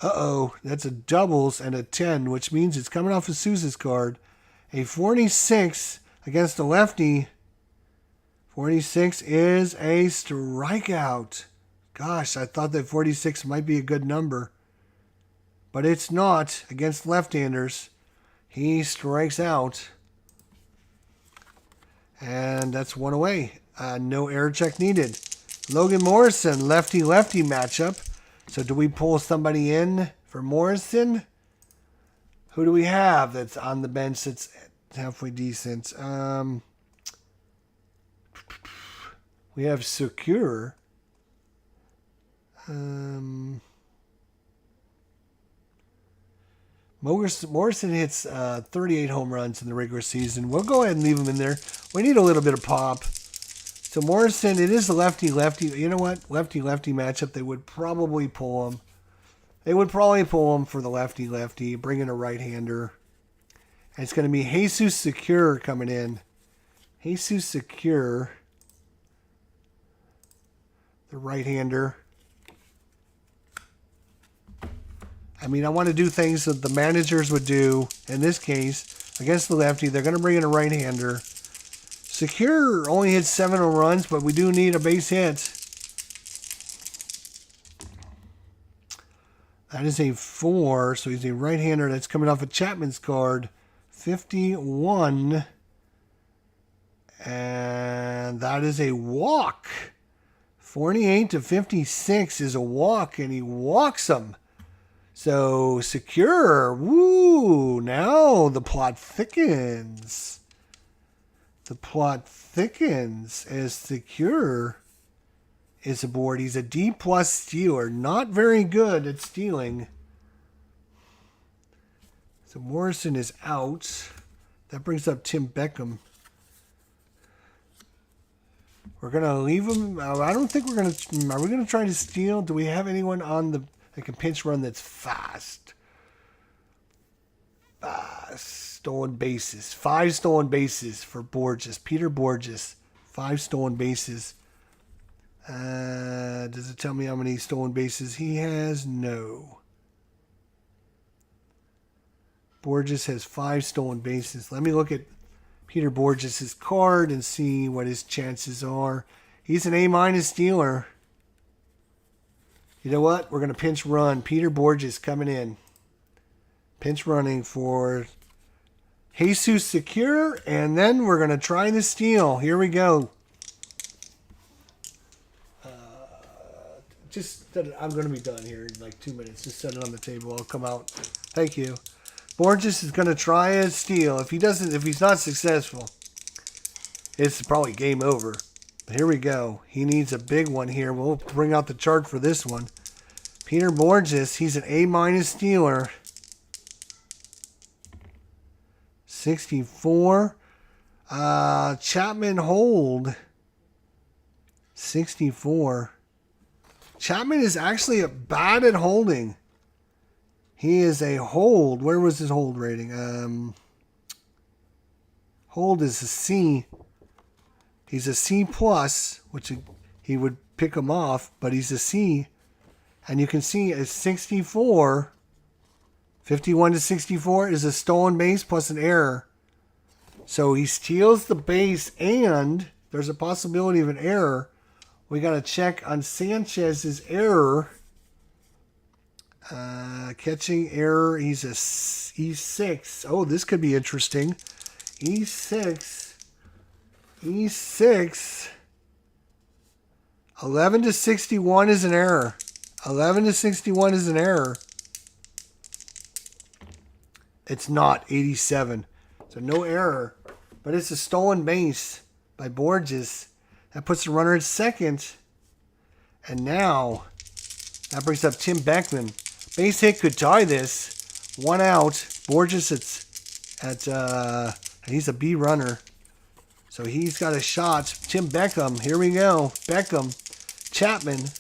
A: Uh-oh, that's a doubles and a 10, which means it's coming off of Sousa's card. A 46 against a lefty. 46 is a strikeout. Gosh, I thought that 46 might be a good number. But it's not against left-handers. He strikes out. And that's one away. No error check needed. Logan Morrison, lefty-lefty matchup. So do we pull somebody in for Morrison? Who do we have that's on the bench that's halfway decent? We have Secure. Morrison hits 38 home runs in the regular season. We'll go ahead and leave him in there. We need a little bit of pop. So Morrison, it is a lefty-lefty. You know what? Lefty-lefty matchup. They would probably pull him. They would probably pull him for the lefty-lefty. Bring in a right-hander. And it's going to be Jesus Secure coming in. Jesus Secure. The right-hander. I mean, I want to do things that the managers would do. In this case, against the lefty, they're going to bring in a right-hander. Secure only hits 7 home runs, but we do need a base hit. That is a 4, so he's a right-hander. That's coming off of Chapman's card. 51. And that is a walk. 48-56 is a walk, and he walks them. So, Secure. Woo! Now the plot thickens. The plot thickens as Secure is aboard. He's a D+ stealer. Not very good at stealing. So Morrison is out. That brings up Tim Beckham. We're going to leave him. I don't think we're going to... Are we going to try to steal? Do we have anyone on the... that can pinch run that's fast? Stolen bases. 5 stolen bases for Borges. Peter Borges. 5 stolen bases. Does it tell me how many stolen bases he has? No. Borges has 5 stolen bases. Let me look at Peter Borges' card and see what his chances are. He's an A- stealer. You know what? We're going to pinch run. Peter Borges coming in. Pinch running for Jesus Secure. And then we're going to try the steal. Here we go. I'm going to be done here in like 2 minutes. Just set it on the table. I'll come out. Thank you. Borges is going to try a steal. If he's not successful, it's probably game over. But here we go. He needs a big one here. We'll bring out the chart for this one. Peter Borges, he's an A- stealer. 64. Chapman hold. 64. Chapman is actually bad at holding. He is a hold. Where was his hold rating? Hold is a C. He's a C plus, which he would pick him off, but he's a C. And you can see a 64, 51 to 64 is a stolen base plus an error. So he steals the base and there's a possibility of an error. We got to check on Sanchez's error. Catching error, he's a E6. Oh, this could be interesting. E6. 11 to 61 is an error. 11 to 61 is an error. It's not 87. So no error. But it's a stolen base by Borges. That puts the runner at second. And now that brings up Tim Beckman. Base hit could tie this. 1 out. Borges he's a B runner. So he's got a shot. Tim Beckham. Here we go. Beckham. Chapman.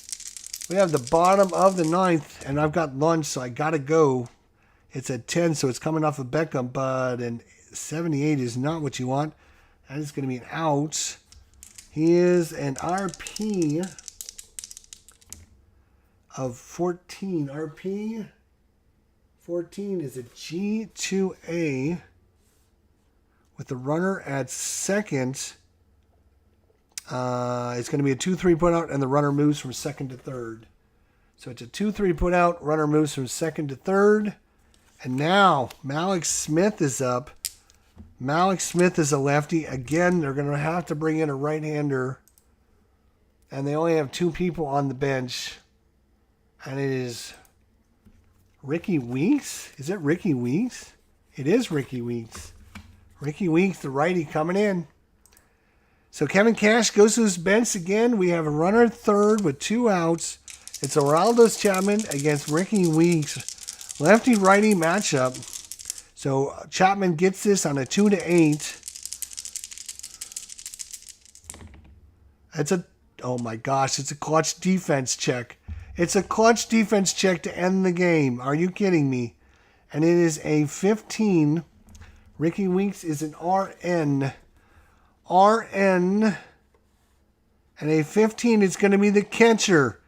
A: We have the bottom of the ninth. And I've got lunch, so I got to go. It's at 10, so it's coming off of Beckham. But an 78 is not what you want. That is going to be an out. He is an RP of 14. RP 14 is a G2A with the runner at second. It's going to be a 2-3 put out, and the runner moves from second to third. So it's a 2-3 put out, runner moves from second to third. And now Malik Smith is up. Malik Smith is a lefty. Again, they're going to have to bring in a right-hander. And they only have 2 people on the bench. And it is Ricky Weeks. Is it Ricky Weeks? It is Ricky Weeks. Ricky Weeks, the righty, coming in. So Kevin Cash goes to his bench again. We have a runner third with 2 outs. It's Oraldos Chapman against Ricky Weeks. Lefty-righty matchup. So Chapman gets this on a 2 to 8. Oh my gosh, it's a clutch defense check. It's a clutch defense check to end the game. Are you kidding me? And it is a 15. Ricky Weeks is an RN. RN. And a 15 is going to be the catcher.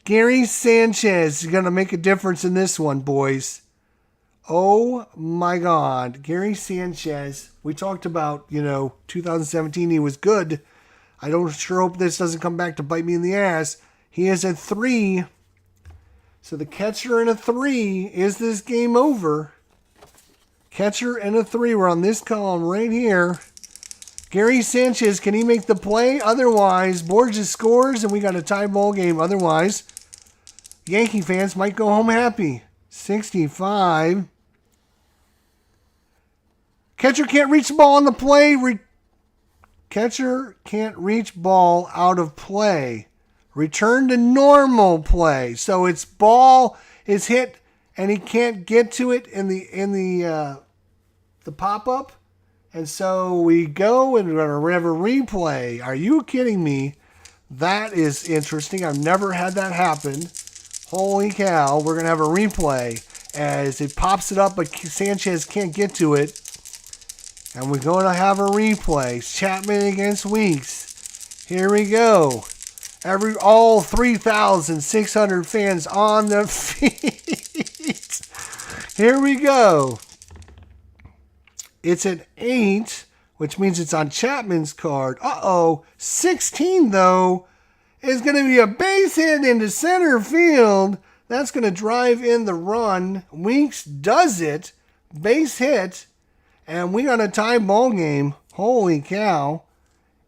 A: Gary Sanchez is going to make a difference in this one, boys. Oh my God. Gary Sanchez. We talked about, 2017 he was good. I don't sure hope this doesn't come back to bite me in the ass. He is a 3. So the catcher and a 3. Is this game over? Catcher and a 3. We're on this column right here. Gary Sanchez, can he make the play? Otherwise, Borges scores and we got a tie ball game. Otherwise, Yankee fans might go home happy. 65. Catcher can't reach the ball on the play. Catcher can't reach ball out of play. Return to normal play. So it's ball is hit and he can't get to it in the pop-up. And so we go and we're going to have a replay. Are you kidding me? That is interesting. I've never had that happen. Holy cow. We're going to have a replay as it pops it up, but Sanchez can't get to it. And we're going to have a replay. Chapman against Weeks. Here we go. All 3,600 fans on the feet. Here we go. It's an 8. which means it's on Chapman's card. 16, though, is going to be a base hit into center field. That's going to drive in the run. Weeks does it. Base hit. And we got a tie ball game. Holy cow.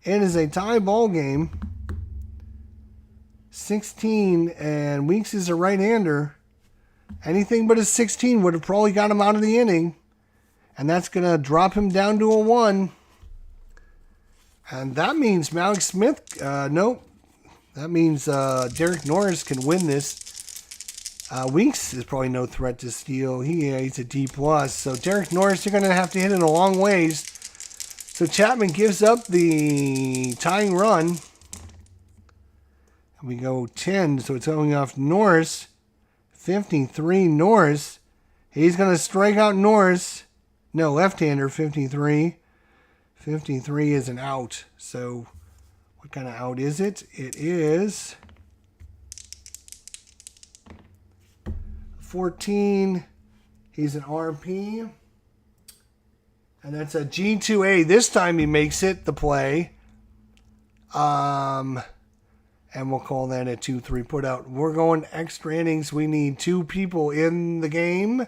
A: It is a tie ball game. 16, and Weeks is a right-hander. Anything but a 16 would have probably got him out of the inning. And that's going to drop him down to a 1. And that means Malik Smith, nope. That means Derek Norris can win this. Weeks is probably no threat to steal. He's a D+. So Derek Norris, you're going to have to hit it a long ways. So Chapman gives up the tying run. We go 10, so it's going off Norris. 53, Norris. He's going to strike out Norris. No, left-hander, 53. 53 is an out. So what kind of out is it? It is 14. He's an RP. And that's a G2A. This time he makes it the play. And we'll call that a 2-3 put out. We're going extra innings. We need 2 people in the game.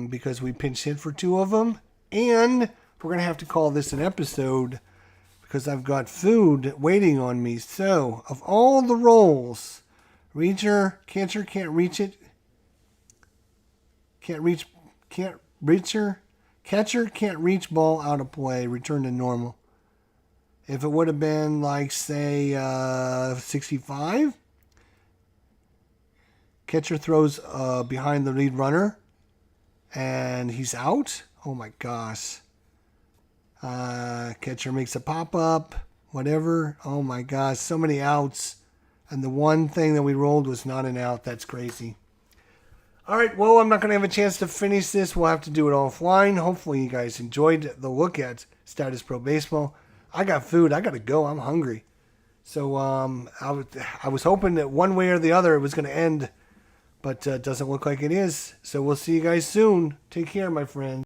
A: Because we pinch hit for 2 of them. And we're going to have to call this an episode because I've got food waiting on me. So, of all the roles, catcher can't reach it. Catcher can't reach ball out of play. Return to normal. If it would have been like, say, 65, catcher throws behind the lead runner, and he's out. Oh my gosh. Catcher makes a pop-up, whatever. Oh my gosh, so many outs. And the one thing that we rolled was not an out. That's crazy. All right, well, I'm not going to have a chance to finish this. We'll have to do it offline. Hopefully you guys enjoyed the look at Status Pro Baseball. I got food. I got to go. I'm hungry. So I was hoping that one way or the other it was going to end, but it doesn't look like it is. So we'll see you guys soon. Take care, my friends.